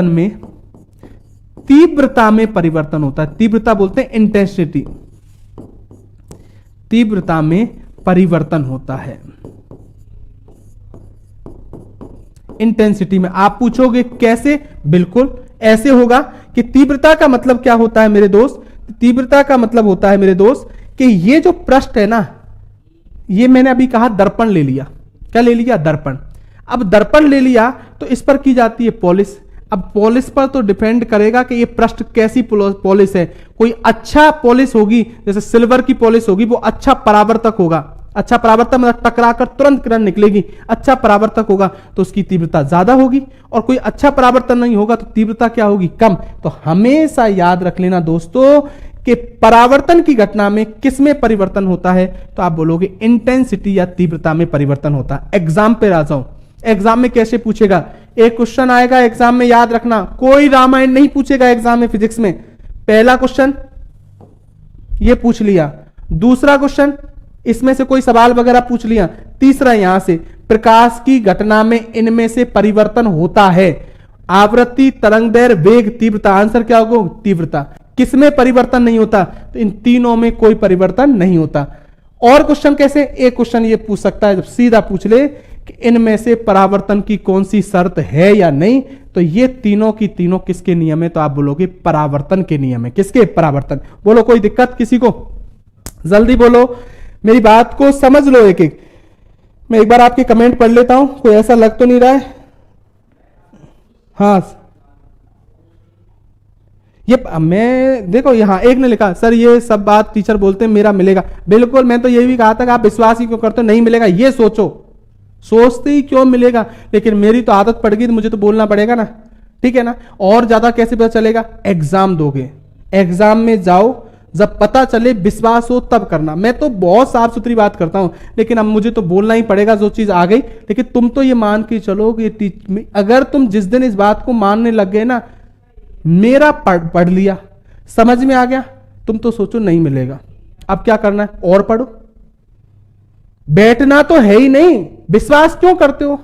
में तीव्रता में परिवर्तन होता है। तीव्रता बोलते हैं इंटेंसिटी। तीव्रता में परिवर्तन होता है, इंटेंसिटी में। आप पूछोगे कैसे, बिल्कुल ऐसे होगा कि तीव्रता का मतलब क्या होता है मेरे दोस्त, तीव्रता का मतलब होता है मेरे दोस्त कि ये जो पृष्ठ है ना, ये मैंने अभी कहा दर्पण ले लिया। क्या ले लिया, दर्पण। अब दर्पण ले लिया तो इस पर की जाती है पॉलिश। अब पॉलिश पर तो डिपेंड करेगा कि ये पृष्ठ कैसी पॉलिश है। कोई अच्छा पॉलिश होगी, जैसे सिल्वर की पॉलिश होगी, वो अच्छा परावर्तक होगा। अच्छा परावर्तक मतलब टकराकर तुरंत किरण निकलेगी। अच्छा परावर्तक होगा तो उसकी तीव्रता ज्यादा होगी, और कोई अच्छा परावर्तन नहीं होगा तो तीव्रता क्या होगी, कम। तो हमेशा याद रख लेना दोस्तों कि परावर्तन की घटना में किस में परिवर्तन होता है, तो आप बोलोगे इंटेंसिटी या तीव्रता में परिवर्तन होता है। एग्जाम पे आ जाओ। एग्जाम में कैसे पूछेगा, एक क्वेश्चन आएगा एग्जाम में, याद रखना, कोई रामायण नहीं पूछेगा एग्जाम में फिजिक्स में। पहला क्वेश्चन ये पूछ लिया, दूसरा क्वेश्चन इसमें से कोई सवाल वगैरह पूछ लिया। तीसरा यहां से प्रकाश की घटना में इनमें से परिवर्तन होता है, आवृत्ति, तरंगदैर्घ्य, वेग, तीव्रता। आंसर क्या होगा? तीव्रता। किसमें परिवर्तन नहीं होता? तो इन तीनों में कोई परिवर्तन नहीं होता। और क्वेश्चन कैसे? एक क्वेश्चन ये पूछ सकता है, जब सीधा पूछ ले कि इनमें से परावर्तन की कौन सी शर्त है या नहीं, तो ये तीनों की तीनों किसके नियम है? तो आप बोलोगे परावर्तन के नियम है। किसके? परावर्तन। बोलो कोई दिक्कत किसी को? जल्दी बोलो, मेरी बात को समझ लो एक एक। मैं एक बार आपके कमेंट पढ़ लेता हूं, कोई ऐसा लग तो नहीं रहा है? हाँ, ये मैं देखो यहां एक ने लिखा सर ये सब बात टीचर बोलते हैं मेरा मिलेगा। बिल्कुल, मैं तो ये भी कहा था कि आप विश्वास ही क्यों करते हो? नहीं मिलेगा ये सोचो, सोचते ही क्यों मिलेगा। लेकिन मेरी तो आदत पड़ गई, मुझे तो बोलना पड़ेगा ना, ठीक है ना। और ज्यादा कैसे पता चलेगा? एग्जाम दोगे, एग्जाम में जाओ, जब पता चले, विश्वास हो तब करना। मैं तो बहुत साफ सुथरी बात करता हूं, लेकिन अब मुझे तो बोलना ही पड़ेगा, जो चीज आ गई। लेकिन तुम तो ये मान के चलो कि अगर तुम जिस दिन इस बात को मानने लग गए ना, मेरा पढ़ लिया, समझ में आ गया, तुम तो सोचो नहीं मिलेगा। अब क्या करना है? और पढ़ो। बैठना तो है ही नहीं, विश्वास क्यों करते हो?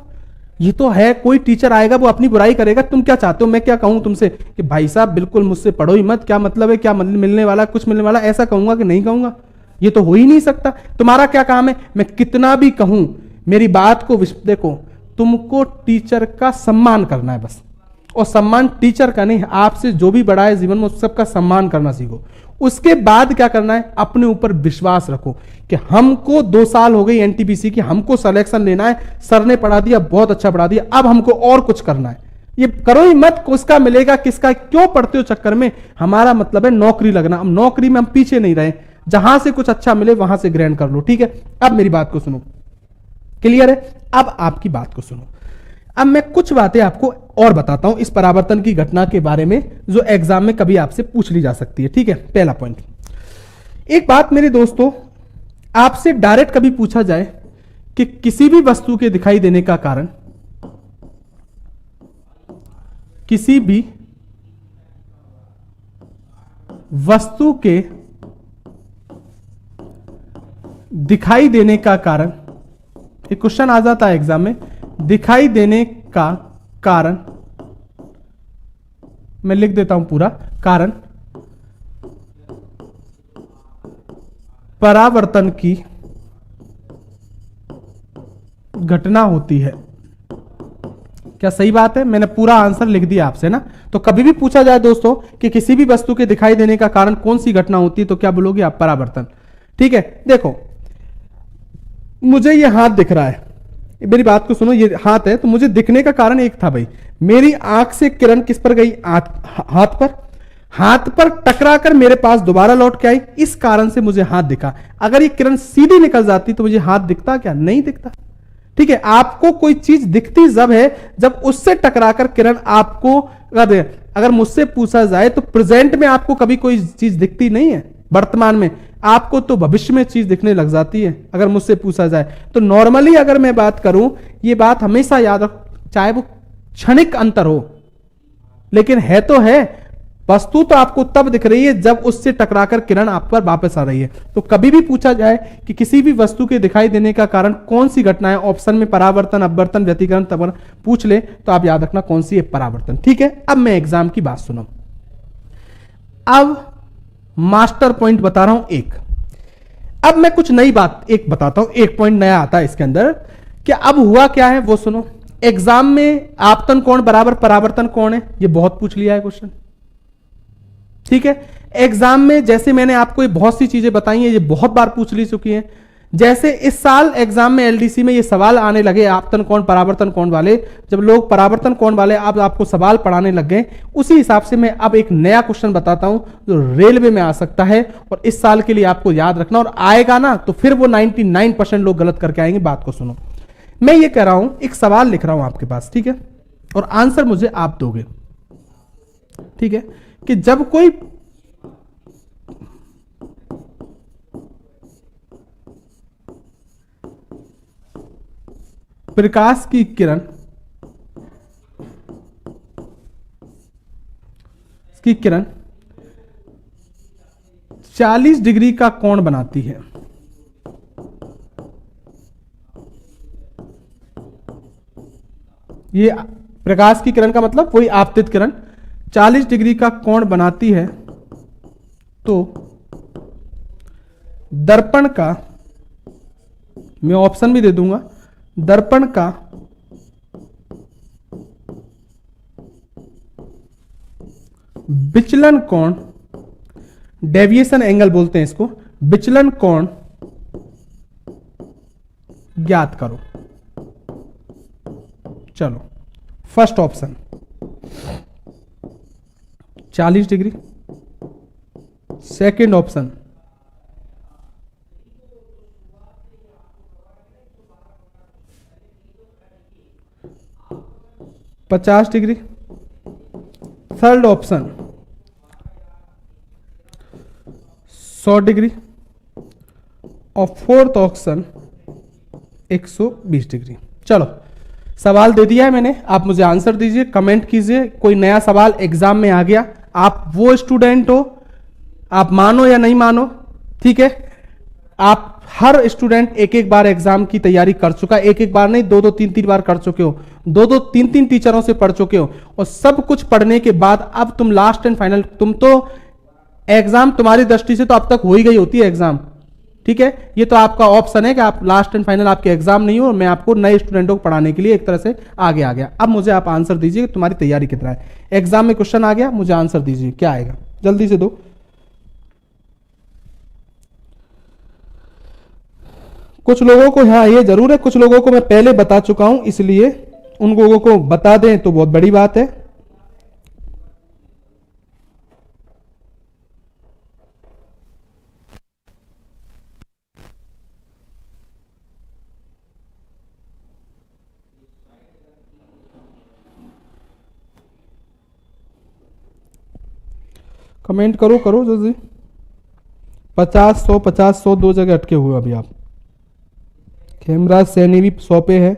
ये तो है, कोई टीचर आएगा वो अपनी बुराई करेगा, तुम क्या चाहते हो? मैं क्या कहूं तुमसे कि भाई साहब बिल्कुल मुझसे पढ़ो ही मत, क्या मतलब है, क्या मिलने वाला, कुछ मिलने वाला, ऐसा कहूंगा कि नहीं कहूंगा? ये तो हो ही नहीं सकता। तुम्हारा क्या काम है? मैं कितना भी कहूं, मेरी बात को देखो, तुमको टीचर का सम्मान करना है बस। और सम्मान टीचर का नहीं, आपसे जो भी बड़ा है जीवन में उस सबका सम्मान करना सीखो। उसके बाद क्या करना है? अपने ऊपर विश्वास रखो कि हमको 2 साल हो गई एनटीपीसी की, हमको सिलेक्शन लेना है, सर ने पढ़ा दिया, बहुत अच्छा पढ़ा दिया, अब हमको और कुछ करना है। ये करो ही मत, किसका मिलेगा किसका, क्यों पढ़ते हो चक्कर में। हमारा मतलब है नौकरी लगना। अब नौकरी में हम पीछे नहीं रहे, जहां से कुछ अच्छा मिले वहां से ग्रहण कर लो, ठीक है। अब मेरी बात को सुनो, क्लियर है? अब आपकी बात को सुनो। अब मैं कुछ बातें आपको और बताता हूं इस परावर्तन की घटना के बारे में, जो एग्जाम में कभी आपसे पूछ ली जा सकती है, ठीक है। पहला पॉइंट, एक बात मेरे दोस्तों, आपसे डायरेक्ट कभी पूछा जाए कि किसी भी वस्तु के दिखाई देने का कारण, किसी भी वस्तु के दिखाई देने का कारण, एक क्वेश्चन आ जाता है एग्जाम में, दिखाई देने का कारण, मैं लिख देता हूं पूरा, कारण परावर्तन की घटना होती है। क्या सही बात है? मैंने पूरा आंसर लिख दिया आपसे ना। तो कभी भी पूछा जाए दोस्तों कि किसी भी वस्तु के दिखाई देने का कारण कौन सी घटना होती है, तो क्या बोलोगे आप? परावर्तन, ठीक है। देखो मुझे ये हाथ दिख रहा है, मेरी बात को सुनो, ये हाथ है, तो मुझे दिखने का कारण एक था भाई, मेरी आंख से किरण किस पर गई? हाथ पर, हाथ पर टकराकर मेरे पास दोबारा लौट के आई, इस कारण से मुझे हाथ दिखा। अगर ये किरण सीधी निकल जाती तो मुझे हाथ दिखता क्या? नहीं दिखता, ठीक है। आपको कोई चीज दिखती जब है जब उससे टकराकर किरण आपको, अगर मुझसे पूछा जाए तो प्रेजेंट में आपको कभी कोई चीज दिखती नहीं है, वर्तमान में आपको तो भविष्य में चीज दिखने लग जाती है अगर मुझसे पूछा जाए तो। नॉर्मली अगर मैं बात करूं, ये बात हमेशा याद रखो, चाहे वो क्षणिक अंतर हो, लेकिन है तो है, वस्तु तो आपको तब दिख रही है जब उससे टकराकर किरण आप पर वापस आ रही है। तो कभी भी पूछा जाए कि किसी भी वस्तु के दिखाई देने का कारण कौन सी घटना है, ऑप्शन में परावर्तन, अपवर्तन, व्यतिकरण, तपन पूछ ले तो आप याद रखना कौन सी है? परावर्तन, ठीक है। अब मैं एग्जाम की बात सुनो, अब मास्टर पॉइंट बता रहा हूं एक। अब मैं कुछ नई बात एक बताता हूं, एक पॉइंट नया आता है इसके अंदर कि अब हुआ क्या है वो सुनो। एग्जाम में आपतन कोण बराबर परावर्तन कोण है, ये बहुत पूछ लिया है क्वेश्चन, ठीक है। एग्जाम में जैसे मैंने आपको ये बहुत सी चीजें बताई हैं, ये बहुत बार पूछ ली चुकी हैं। जैसे इस साल एग्जाम में एलडीसी में ये सवाल आने लगे आपतन कोण परावर्तन कोण वाले, जब लोग परावर्तन कोण वाले अब आपको सवाल पढ़ाने लग गए, उसी हिसाब से मैं अब एक नया क्वेश्चन बताता हूं जो रेलवे में आ सकता है और इस साल के लिए आपको याद रखना, और आएगा ना तो फिर वो 99% लोग गलत करके आएंगे। बात को सुनो, मैं ये कह रहा हूं, एक सवाल लिख रहा हूं आपके पास, ठीक है, और आंसर मुझे आप दोगे, ठीक है, कि जब कोई प्रकाश की किरण 40 डिग्री का कोण बनाती है, ये प्रकाश की किरण का मतलब वही आपतित किरण 40 डिग्री का कोण बनाती है तो दर्पण का, मैं ऑप्शन भी दे दूंगा, दर्पण का विचलन कोण, डेविएशन एंगल बोलते हैं इसको, विचलन कोण ज्ञात करो। चलो first option 40 degree, second option 50 degree, third option 100 degree और फोर्थ ऑप्शन 120 डिग्री। चलो सवाल दे दिया है मैंने, आप मुझे आंसर दीजिए, कमेंट कीजिए। कोई नया सवाल एग्जाम में आ गया, आप वो स्टूडेंट हो, आप मानो या नहीं मानो, ठीक है, आप हर स्टूडेंट एक एक बार एग्जाम की तैयारी कर चुका है, एक एक बार नहीं, दो दो तीन तीन बार कर चुके हो, दो दो तीन तीन टीचरों से पढ़ चुके हो, और सब कुछ पढ़ने के बाद अब तुम लास्ट एंड फाइनल, तुम तो एग्जाम तुम्हारी दृष्टि से तो अब तक हो ही गई होती है एग्जाम, ठीक है, ये तो आपका ऑप्शन है कि आप लास्ट एंड फाइनल आपके एग्जाम नहीं हो, और मैं आपको नए स्टूडेंटों को पढ़ाने के लिए एक तरह से आगे आ गया। अब मुझे आप आंसर दीजिए कि तुम्हारी तैयारी कितना है। एग्जाम में क्वेश्चन आ गया, मुझे आंसर दीजिए क्या आएगा, जल्दी से दो। कुछ लोगों को, हाँ ये जरूर है, कुछ लोगों को मैं पहले बता चुका हूं, इसलिए उन लोगों को बता दें तो बहुत बड़ी बात है। कमेंट करो करो जल्दी। 50 100 50 100 दो जगह अटके हुए अभी आप। खेमराज सैनी भी 100 पे है,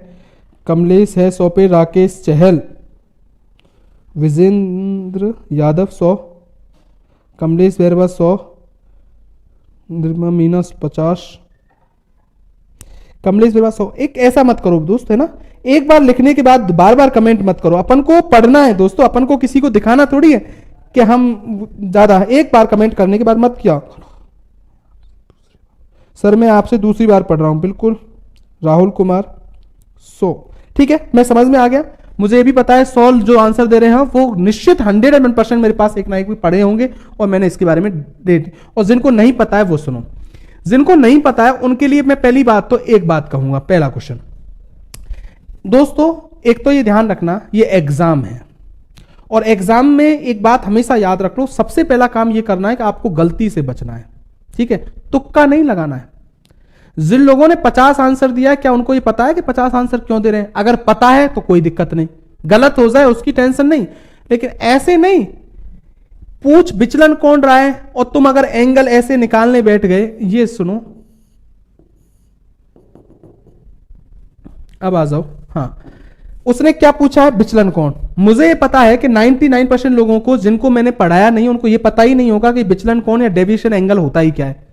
कमलेश है 100 पे, राकेश चहल, विजेंद्र यादव 100, कमलेश बैरवा 100, निर्मा मीना 50, कमलेश बैरवा 100। एक ऐसा मत करो दोस्त, है ना, एक बार लिखने के बाद बार बार कमेंट मत करो, अपन को पढ़ना है दोस्तों, अपन को किसी को दिखाना थोड़ी है कि हम ज्यादा, एक बार कमेंट करने के बाद मत किया। सर मैं आपसे दूसरी बार पढ़ रहा हूं, बिल्कुल राहुल कुमार 100, ठीक है, मैं समझ में आ गया। मुझे ये भी पता है 100 जो आंसर दे रहे हैं वो निश्चित 100% मेरे पास एक ना एक भी पढ़े होंगे और मैंने इसके बारे में दे दी। और जिनको नहीं पता है वो सुनो, जिनको नहीं पता है उनके लिए मैं पहली बात तो एक बात कहूंगा। पहला क्वेश्चन दोस्तों, एक तो ये ध्यान रखना ये एग्जाम है, और एग्जाम में एक बात हमेशा याद रख लो, सबसे पहला काम ये करना है कि आपको गलती से बचना है, ठीक है, तुक्का नहीं लगाना है। जिन लोगों ने 50 आंसर दिया है, क्या उनको ये पता है कि 50 आंसर क्यों दे रहे हैं? अगर पता है तो कोई दिक्कत नहीं, गलत हो जाए उसकी टेंशन नहीं, लेकिन ऐसे नहीं पूछ विचलन कौन रहा है और तुम अगर एंगल ऐसे निकालने बैठ गए। ये सुनो, अब आ जाओ। हाँ, उसने क्या पूछा है? विचलन कोण। मुझे ये पता है कि 99% लोगों को, जिनको मैंने पढ़ाया नहीं, उनको ये पता ही नहीं होगा कि विचलन कोण या डेविएशन एंगल होता ही क्या है।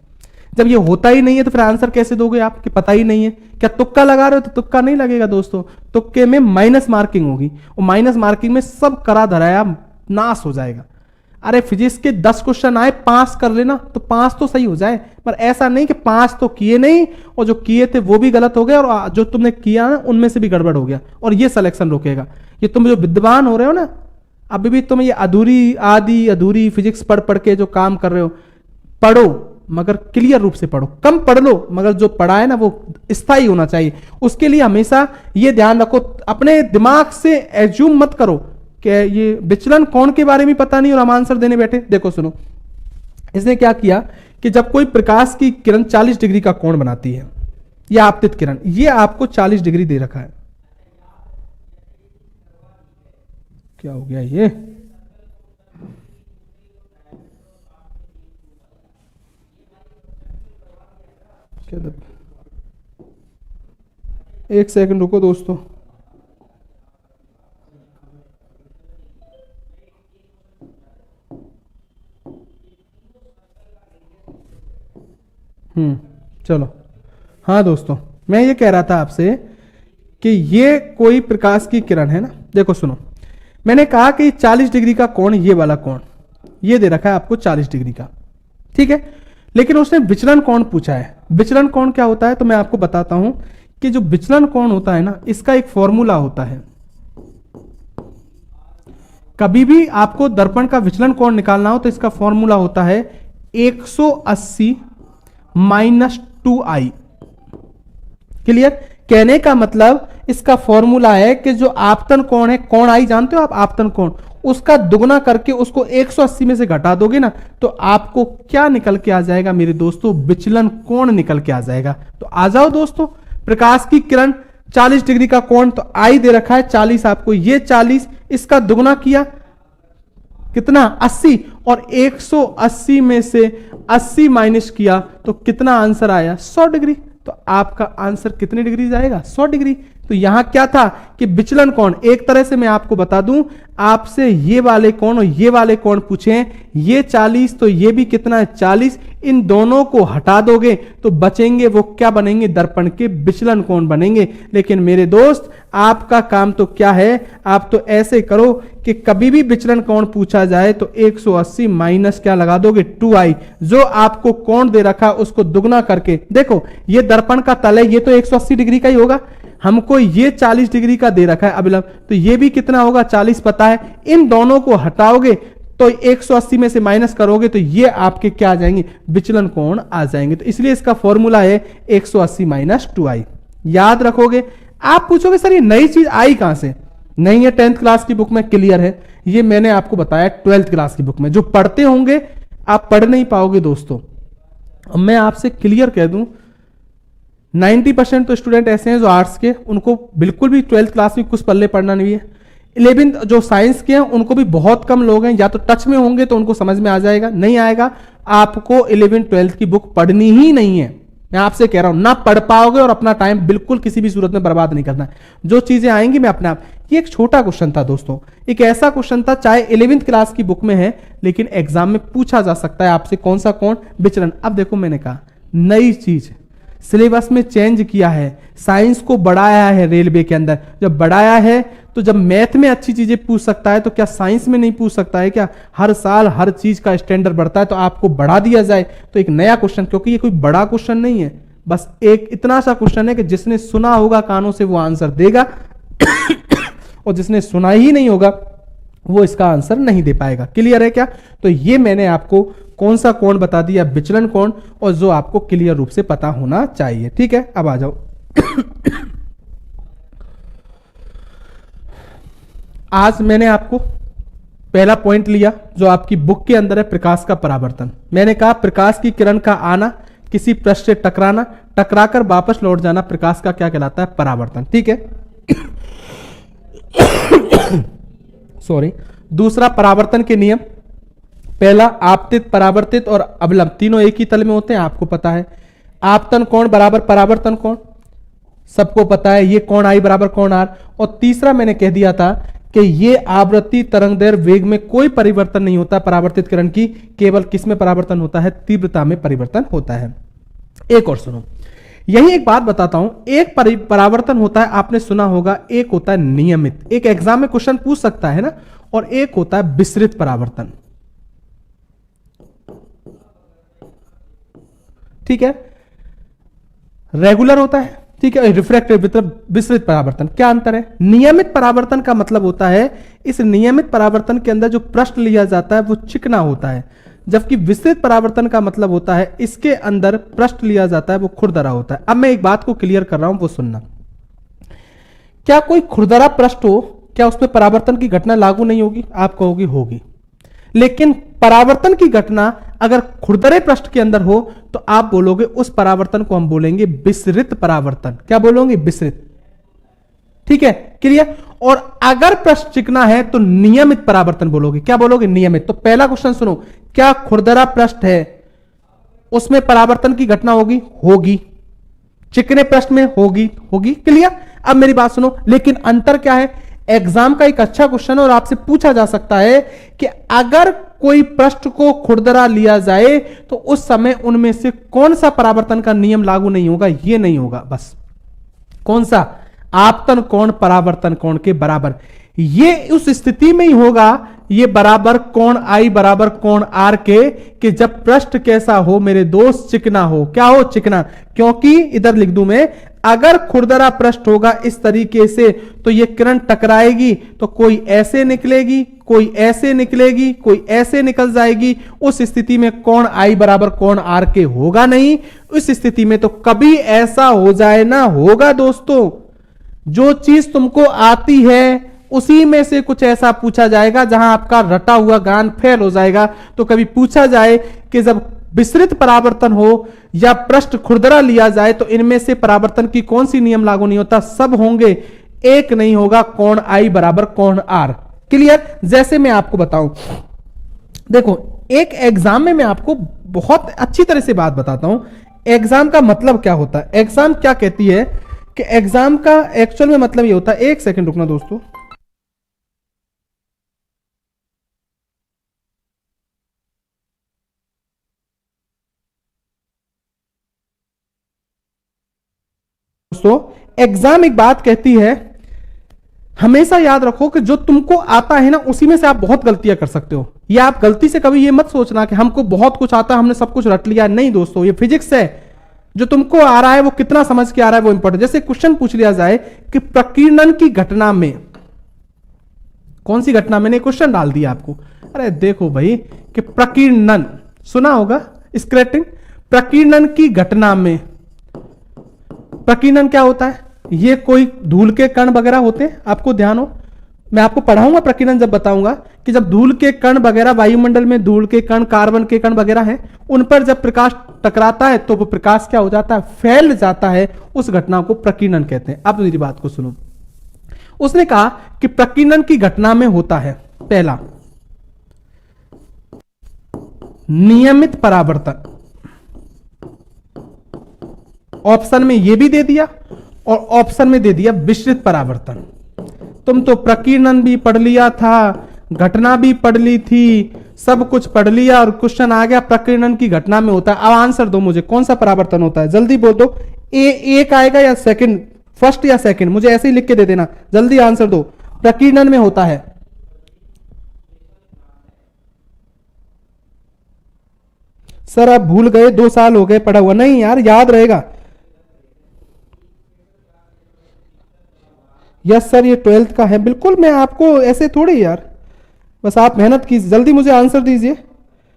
जब ये होता ही नहीं है तो फिर आंसर कैसे दोगे आप कि पता ही नहीं है? क्या तुक्का लगा रहे हो? तो तुक्का नहीं लगेगा दोस्तों, तुक्के में माइनस मार्किंग होगी, और माइनस मार्किंग में सब करा धराया नाश हो जाएगा। अरे फिजिक्स के 10 क्वेश्चन आए, 5 कर लेना तो 5 तो सही हो जाए, पर ऐसा नहीं कि 5 तो किए नहीं और जो किए थे वो भी गलत हो गए और जो तुमने किया ना उनमें से भी गड़बड़ हो गया, और ये सिलेक्शन रोकेगा। ये तुम जो विद्वान हो रहे हो ना, अभी भी तुम ये अधूरी फिजिक्स पढ़ पढ़ के जो काम कर रहे हो, पढ़ो मगर क्लियर रूप से पढ़ो, कम पढ़ लो मगर जो पढ़ा है ना वो स्थायी होना चाहिए। उसके लिए हमेशा ये ध्यान रखो, अपने दिमाग से एज्यूम मत करो कि ये विचलन कोण के बारे में पता नहीं और हम आंसर देने बैठे। देखो सुनो, इसने क्या किया कि जब कोई प्रकाश की किरण 40 डिग्री का कोण बनाती है, यह आपतित किरण, ये आपको 40 डिग्री दे रखा है। क्या हो गया ये? क्या? एक सेकंड रुको दोस्तों, चलो। हाँ दोस्तों, मैं ये कह रहा था आपसे कि ये कोई प्रकाश की किरण है ना, देखो सुनो, मैंने कहा कि 40 डिग्री का कोण, ये वाला कोण ये दे रखा है आपको 40 डिग्री का, ठीक है, लेकिन उसने विचलन कोण पूछा है। विचलन कोण क्या होता है तो मैं आपको बताता हूं कि जो विचलन कोण होता है ना, इसका एक फॉर्मूला होता है। कभी भी आपको दर्पण का विचलन कोण निकालना हो तो इसका फॉर्मूला होता है 180 माइनस 2i। क्लियर? कहने का मतलब इसका फॉर्मूला है कि जो आपतन कोण है, कोण आई जानते हो आप, आपतन कोण, उसका दुगना करके उसको 180 में से घटा दोगे ना तो आपको क्या निकल के आ जाएगा मेरे दोस्तों? विचलन कोण निकल के आ जाएगा। तो आ जाओ दोस्तों, प्रकाश की किरण 40 डिग्री का कोण, तो आई दे रखा है 40 आपको, ये 40 इसका दुगना किया कितना? 80, और 180 में से 80 माइनस किया तो कितना आंसर आया? 100 डिग्री। तो आपका आंसर कितने डिग्री जाएगा? 100 डिग्री। तो यहां क्या था कि विचलन कोण, एक तरह से मैं आपको बता दूं, आपसे ये वाले कोण और ये वाले कोण पूछे, ये 40 तो ये भी कितना है? 40, इन दोनों को हटा दोगे तो बचेंगे वो क्या बनेंगे? दर्पण के विचलन कोण बनेंगे। लेकिन मेरे दोस्त आपका काम तो क्या है, आप तो ऐसे करो कि कभी भी विचलन कोण पूछा जाए तो 180 माइनस क्या लगा दोगे? 2i। जो आपको कोण दे रखा उसको दुगना करके, देखो ये दर्पण का तल है, ये तो 180 डिग्री का ही होगा, हमको ये 40 डिग्री का दे रखा है अभिलंब, तो ये भी कितना होगा? 40 पता है। इन दोनों को हटाओगे तो 180 में से माइनस करोगे तो ये आपके क्या आ जाएंगे? विचलन कोण आ जाएंगे। तो इसलिए इसका फॉर्मूला है 180 माइनस 2i। याद रखोगे। आप पूछोगे सर ये नई चीज आई कहां से? नहीं है 10th क्लास की बुक में क्लियर है, ये मैंने आपको बताया 12th क्लास की बुक में। जो पढ़ते होंगे आप पढ़ नहीं पाओगे दोस्तों। अब मैं आपसे क्लियर कह दूं, 90% तो स्टूडेंट ऐसे हैं जो आर्ट्स के, उनको बिल्कुल भी 12th क्लास में कुछ पल्ले पढ़ना नहीं है। 11th जो साइंस के हैं उनको भी बहुत कम लोग हैं, या तो टच में होंगे तो उनको समझ में आ जाएगा, नहीं आएगा आपको 11th 12th की बुक पढ़नी ही नहीं है। मैं आपसे कह रहा हूं ना पढ़ पाओगे, और अपना टाइम बिल्कुल किसी भी सूरत में बर्बाद नहीं करना। जो चीजें आएंगी मैं अपने आप, ये एक छोटा क्वेश्चन था दोस्तों, एक ऐसा क्वेश्चन था चाहे 11th क्लास की बुक में है लेकिन एग्जाम में पूछा जा सकता है आपसे, कौन सा कोण? विचलन। अब देखो मैंने कहा नई चीज सिलेबस में चेंज किया है, साइंस को बढ़ाया है रेलवे के अंदर। जब बढ़ाया है तो जब मैथ में अच्छी चीजें पूछ सकता है तो क्या साइंस में नहीं पूछ सकता है क्या? हर साल हर चीज का स्टैंडर्ड बढ़ता है, तो आपको बढ़ा दिया जाए तो एक नया क्वेश्चन, क्योंकि ये कोई बड़ा क्वेश्चन नहीं है, बस एक इतना सा क्वेश्चन है कि जिसने सुना होगा कानों से वो आंसर देगा और जिसने सुना ही नहीं होगा वो इसका आंसर नहीं दे पाएगा। क्लियर है क्या? तो ये मैंने आपको कौन सा कोण बता दिया? विचलन कोण, और जो आपको क्लियर रूप से पता होना चाहिए। ठीक है, अब आ जाओ आज मैंने आपको पहला पॉइंट लिया जो आपकी बुक के अंदर है, प्रकाश का परावर्तन। मैंने कहा प्रकाश की किरण का आना, किसी पृष्ठ से टकराना, टकराकर वापस लौट जाना, प्रकाश का क्या कहलाता है? परावर्तन। ठीक है सॉरी। दूसरा परावर्तन के नियम, पहला आपतित, परावर्तित और अवलंब तीनों एक ही तल में होते हैं, आपको पता है। आपतन कोण बराबर परावर्तन कोण, सबको पता है, ये कोण आई बराबर कोण आर। और तीसरा मैंने कह दिया था कि ये आवृत्ति तरंगदैर्घ्य वेग में कोई परिवर्तन नहीं होता परावर्तित किरण की, केवल किस में परिवर्तन होता है? तीव्रता में परिवर्तन होता है। एक और सुनो, यही एक बात बताता हूं, एक परावर्तन होता है आपने सुना होगा, एक होता है नियमित, एक एग्जाम में क्वेश्चन पूछ सकता है ना, और एक होता है विसरित परावर्तन। ठीक है, रेगुलर होता है, ठीक है, रिफ्रैक्टिव मतलब विसरित परावर्तन। क्या अंतर है? नियमित परावर्तन का मतलब होता है इस नियमित परावर्तन के अंदर जो पृष्ठ लिया जाता है वो चिकना होता है, जबकि विसरित परावर्तन का मतलब होता है इसके अंदर पृष्ठ लिया जाता है वो खुरदरा होता है। अब मैं एक बात को क्लियर कर रहा हूं, वो सुनना। क्या कोई खुरदरा पृष्ठ हो, क्या उसमें परावर्तन की घटना लागू नहीं होगी? आप कहोगे होगी, लेकिन परावर्तन की घटना अगर खुरदरे पृष्ठ के अंदर हो तो आप बोलोगे उस परावर्तन को हम बोलेंगे विसरित परावर्तन। क्या बोलोगे? विसरित। ठीक है, क्लियर। और अगर पृष्ठ चिकना है तो नियमित परावर्तन बोलोगे। क्या बोलोगे? नियमित। तो पहला क्वेश्चन सुनो, क्या खुरदरा पृष्ठ है उसमें परावर्तन की घटना होगी? होगी। चिकने पृष्ठ में होगी? होगी। क्लियर। अब मेरी बात सुनो, लेकिन अंतर क्या है? एग्जाम का एक अच्छा क्वेश्चन और आपसे पूछा जा सकता है कि अगर कोई पृष्ठ को खुरदरा लिया जाए तो उस समय उनमें से कौन सा परावर्तन का नियम लागू नहीं होगा? ये नहीं होगा। बस कौन सा? आपतन कोण परावर्तन कोण के बराबर। ये उस स्थिति में ही होगा, ये बराबर कोण आई बराबर कोण आर के, कि जब पृष्ठ कैसा हो मेरे दोस्त, चिकना हो। क्या हो? चिकना। क्योंकि इधर लिख दूं मैं, अगर खुरदरा पृष्ठ होगा इस तरीके से तो ये किरण टकराएगी, तो कोई ऐसे निकलेगी, कोई ऐसे निकलेगी, कोई ऐसे निकल जाएगी। उस स्थिति में कोण आई बराबर कोण आर के होगा नहीं। उस स्थिति में तो कभी ऐसा हो जाए ना होगा दोस्तों, जो चीज तुमको आती है उसी में से कुछ ऐसा पूछा जाएगा जहां आपका रटा हुआ गान फेल हो जाएगा। तो कभी पूछा जाए कि जब विस्तृत परावर्तन हो या पृष्ठ खुरदरा लिया जाए तो इनमें से परावर्तन की कौन सी नियम लागू नहीं होता? सब होंगे, एक नहीं होगा, कोण आई बराबर कोण आर। क्लियर? जैसे मैं आपको बताऊं, देखो एक एग्जाम में मैं आपको बहुत अच्छी तरह से बात बताता हूं। एग्जाम का मतलब क्या होता है, एग्जाम क्या कहती है कि एग्जाम का एक्चुअल में मतलब ये होता है, एक सेकंड रुकना दोस्तों। दोस्तों एग्जाम एक बात कहती है, हमेशा याद रखो कि जो तुमको आता है ना उसी में से आप बहुत गलतियां कर सकते हो। या आप गलती से कभी ये मत सोचना कि हमको बहुत कुछ आता है, हमने सब कुछ रट लिया। नहीं दोस्तों, ये फिजिक्स है। जो तुमको आ रहा है वो कितना समझ के आ रहा है वो इंपॉर्टेंट। जैसे क्वेश्चन पूछ लिया जाए कि प्रकीर्णन की घटना में, कौन सी घटना, मैंने क्वेश्चन डाल दिया आपको। अरे देखो भाई कि प्रकीर्णन सुना होगा, स्क्रैटिंग। प्रकीर्णन की घटना में, प्रकीर्णन क्या होता है? ये कोई धूल के कण वगैरह होते हैं, आपको ध्यान हो, मैं आपको पढ़ाऊंगा प्रकीर्णन जब बताऊंगा कि जब धूल के कण वगैरह वायुमंडल में धूल के कण, कार्बन के कण वगैरह हैं, उन पर जब प्रकाश टकराता है तो वो प्रकाश क्या हो जाता है? फैल जाता है। उस घटना को प्रकीर्णन कहते हैं। अब मेरी बात को सुनो। उसने कहा कि प्रकीर्णन की घटना में होता है, पहला नियमित परावर्तन, ऑप्शन में ये भी दे दिया और ऑप्शन में दे दिया विस्तृत परावर्तन। तुम तो प्रकीर्णन भी पढ़ लिया था, घटना भी पढ़ ली थी, सब कुछ पढ़ लिया और क्वेश्चन आ गया प्रकीर्णन की घटना में होता है। अब आंसर दो मुझे, कौन सा परावर्तन होता है? जल्दी बोल दो। एक आएगा या सेकंड, फर्स्ट या सेकंड, मुझे ऐसे ही लिख के दे देना। जल्दी आंसर दो। प्रकीर्णन में होता है, सर आप भूल गए, 2 साल हो गए पढ़ा हुआ। नहीं यार, याद रहेगा। यस सर, ये 12th का है। बिल्कुल, मैं आपको ऐसे थोड़ी यार, बस आप मेहनत कीजिए। जल्दी मुझे आंसर दीजिए।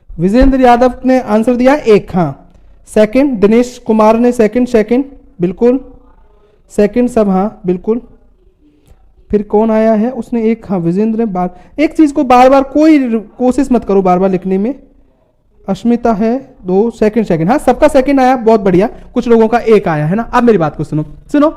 विजेंद्र यादव ने आंसर दिया 1, हाँ। सेकंड दिनेश कुमार ने सेकंड बिल्कुल, सेकंड सब हाँ बिल्कुल। फिर कौन आया है? उसने 1, हाँ विजेंद्र ने। बार एक चीज को बार बार कोई कोशिश मत करो बार बार लिखने में। अश्मिता है 2, सेकंड, हाँ सबका सेकंड आया, बहुत बढ़िया। कुछ लोगों का 1 आया है ना। अब मेरी बात को सुनो।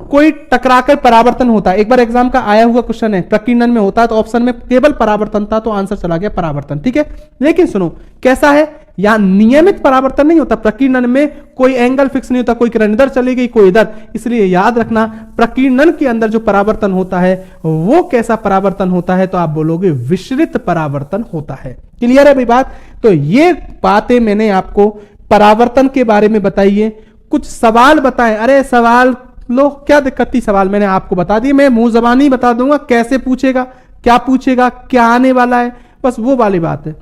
कोई टकराकर परावर्तन होता है, एक बार एग्जाम का आया हुआ क्वेश्चन है, प्रकीर्णन में होता है, तो ऑप्शन में केवल परावर्तन था तो आंसर चला गया परावर्तन। ठीक है, लेकिन सुनो कैसा है, यहां नियमित परावर्तन नहीं होता। प्रकीर्णन में कोई एंगल फिक्स नहीं होता, कोई किरण इधर चली गई कोई इधर। इसलिए याद रखना, प्रकीर्णन के अंदर जो परावर्तन होता है वो कैसा परावर्तन होता है? तो आप बोलोगे विस्तृत परावर्तन होता है। क्लियर है भाई बात? तो ये बातें मैंने आपको परावर्तन के बारे में बताई है। कुछ सवाल बताएं। अरे सवाल लो, क्या दिक्कत थी? सवाल मैंने आपको बता दिए, मैं मुंह जबानी बता दूंगा कैसे पूछेगा, क्या पूछेगा, क्या आने वाला है, बस वो वाली बात है।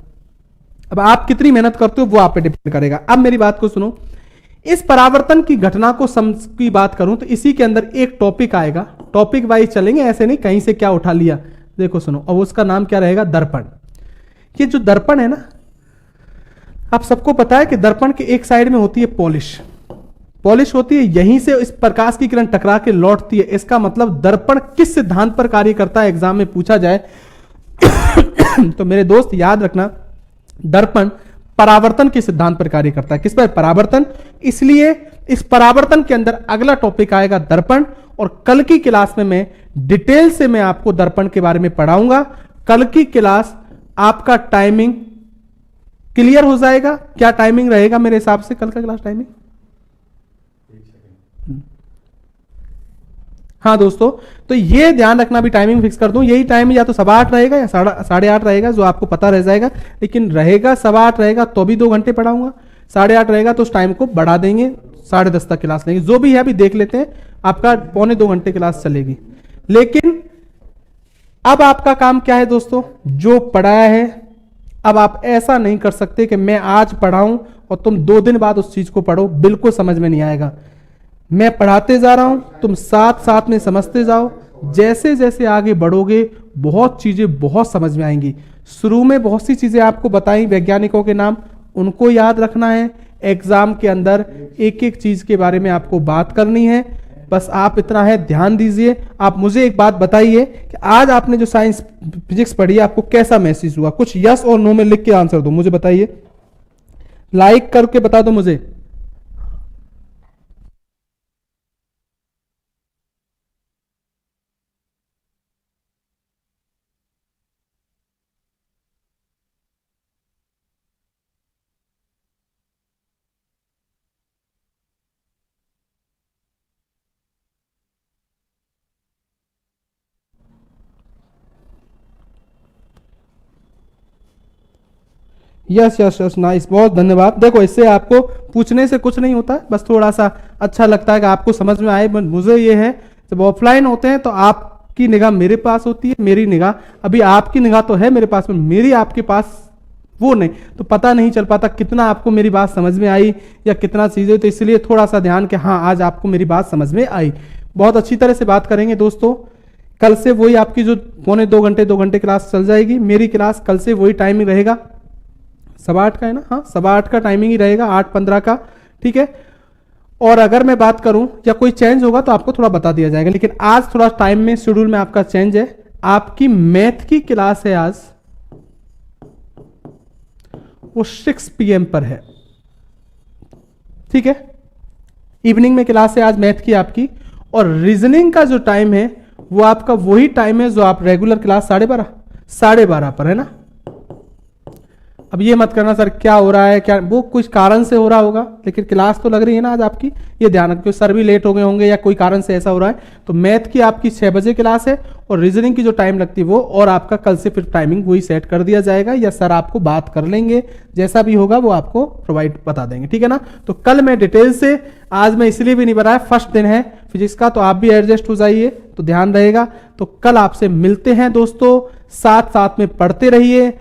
अब आप कितनी मेहनत करते हो वो आप पे डिपेंड करेगा। अब मेरी बात को सुनो। इस परावर्तन की घटना को की बात करूं तो इसी के अंदर एक टॉपिक आएगा, टॉपिक वाइज चलेंगे, ऐसे नहीं कहीं से क्या उठा लिया। देखो सुनो, अब उसका नाम क्या रहेगा? दर्पण। ये जो दर्पण है ना, आप सबको पता है कि दर्पण के एक साइड में होती है पॉलिश होती है, यहीं से इस प्रकाश की किरण टकरा के लौटती है। इसका मतलब दर्पण किस सिद्धांत पर कार्य करता है, एग्जाम में पूछा जाए तो मेरे दोस्त याद रखना, दर्पण परावर्तन के सिद्धांत पर कार्य करता है। किस पर? परावर्तन। इसलिए इस परावर्तन के अंदर अगला टॉपिक आएगा दर्पण, और कल की क्लास में मैं डिटेल से मैं आपको दर्पण के बारे में पढ़ाऊंगा। कल की क्लास आपका टाइमिंग क्लियर हो जाएगा। क्या टाइमिंग रहेगा मेरे हिसाब से कल का क्लास टाइमिंग? हाँ दोस्तों, तो ये ध्यान रखना, भी टाइमिंग फिक्स कर दूं, यही टाइम या तो 8:15 रहेगा या 8:30 रहेगा, जो आपको पता रह जाएगा। लेकिन रहेगा 8:15 रहेगा तो भी 2 घंटे पढ़ाऊंगा, 8:30 रहेगा तो उस टाइम को बढ़ा देंगे, 10:30 तक क्लास लेंगे, जो भी है अभी देख लेते हैं। आपका 1.25 घंटे क्लास चलेगी। लेकिन अब आपका काम क्या है दोस्तों, जो पढ़ाया है अब आप ऐसा नहीं कर सकते कि मैं आज पढ़ाऊं और तुम 2 दिन बाद उस चीज को पढ़ो, बिल्कुल समझ में नहीं आएगा। मैं पढ़ाते जा रहा हूं, तुम साथ साथ में समझते जाओ। जैसे जैसे आगे बढ़ोगे बहुत चीजें बहुत समझ में आएंगी। शुरू में बहुत सी चीजें आपको बताई वैज्ञानिकों के नाम, उनको याद रखना है। एग्जाम के अंदर एक एक चीज के बारे में आपको बात करनी है। बस आप इतना है, ध्यान दीजिए। आप मुझे एक बात बताइए कि आज आपने जो साइंस फिजिक्स पढ़ी है आपको कैसा महसूस हुआ? कुछ यस और नो में लिख के आंसर दो, मुझे बताइए, लाइक करके बता दो मुझे। यस यस यस, नाइस, बहुत धन्यवाद। देखो इससे आपको पूछने से कुछ नहीं होता है, बस थोड़ा सा अच्छा लगता है कि आपको समझ में आए। मुझे ये है जब ऑफलाइन होते हैं तो आपकी निगाह मेरे पास होती है, मेरी निगाह, अभी आपकी निगाह तो है मेरे पास में, मेरी आपके पास वो नहीं, तो पता नहीं चल पाता कितना आपको मेरी बात समझ में आई या कितना चीजें। तो इसलिए थोड़ा सा ध्यान कि हाँ आज आपको मेरी बात समझ में आई। बहुत अच्छी तरह से बात करेंगे दोस्तों। कल से वही आपकी जो 1.25 घंटे क्लास चल जाएगी। मेरी क्लास कल से वही टाइमिंग रहेगा, 8:15 का है ना, हाँ 8:15 का टाइमिंग ही रहेगा, 8:15 का, ठीक है। और अगर मैं बात करूं या कोई चेंज होगा तो आपको थोड़ा बता दिया जाएगा, लेकिन आज थोड़ा टाइम में शेड्यूल में आपका चेंज है। आपकी मैथ की क्लास है आज, वो 6 PM पर है, ठीक है। इवनिंग में क्लास है आज मैथ की आपकी। और रीजनिंग का जो टाइम है वो आपका वही टाइम है जो आप रेगुलर क्लास 12:30 पर है ना। अब ये मत करना सर क्या हो रहा है, क्या वो कुछ कारण से हो रहा होगा, लेकिन क्लास तो लग रही है ना आज आपकी, ये ध्यान रखिए। सर भी लेट हो गए होंगे या कोई कारण से ऐसा हो रहा है, तो मैथ की आपकी 6 बजे क्लास है और रीजनिंग की जो टाइम लगती है वो, और आपका कल से फिर टाइमिंग वही सेट कर दिया जाएगा, या सर आपको बात कर लेंगे, जैसा भी होगा वो आपको प्रोवाइड बता देंगे, ठीक है ना। तो कल मैं डिटेल से, आज मैं इसलिए भी नहीं बताया, फर्स्ट दिन है फिजिक्स का, तो आप भी एडजस्ट हो जाइए, तो ध्यान रहेगा। तो कल आपसे मिलते हैं दोस्तों, साथ साथ में पढ़ते रहिए।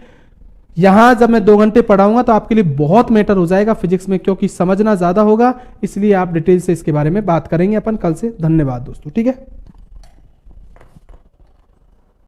यहां जब मैं 2 घंटे पढ़ाऊंगा तो आपके लिए बहुत मैटर हो जाएगा फिजिक्स में, क्योंकि समझना ज्यादा होगा, इसलिए आप डिटेल से इसके बारे में बात करेंगे अपन कल से। धन्यवाद दोस्तों, ठीक है।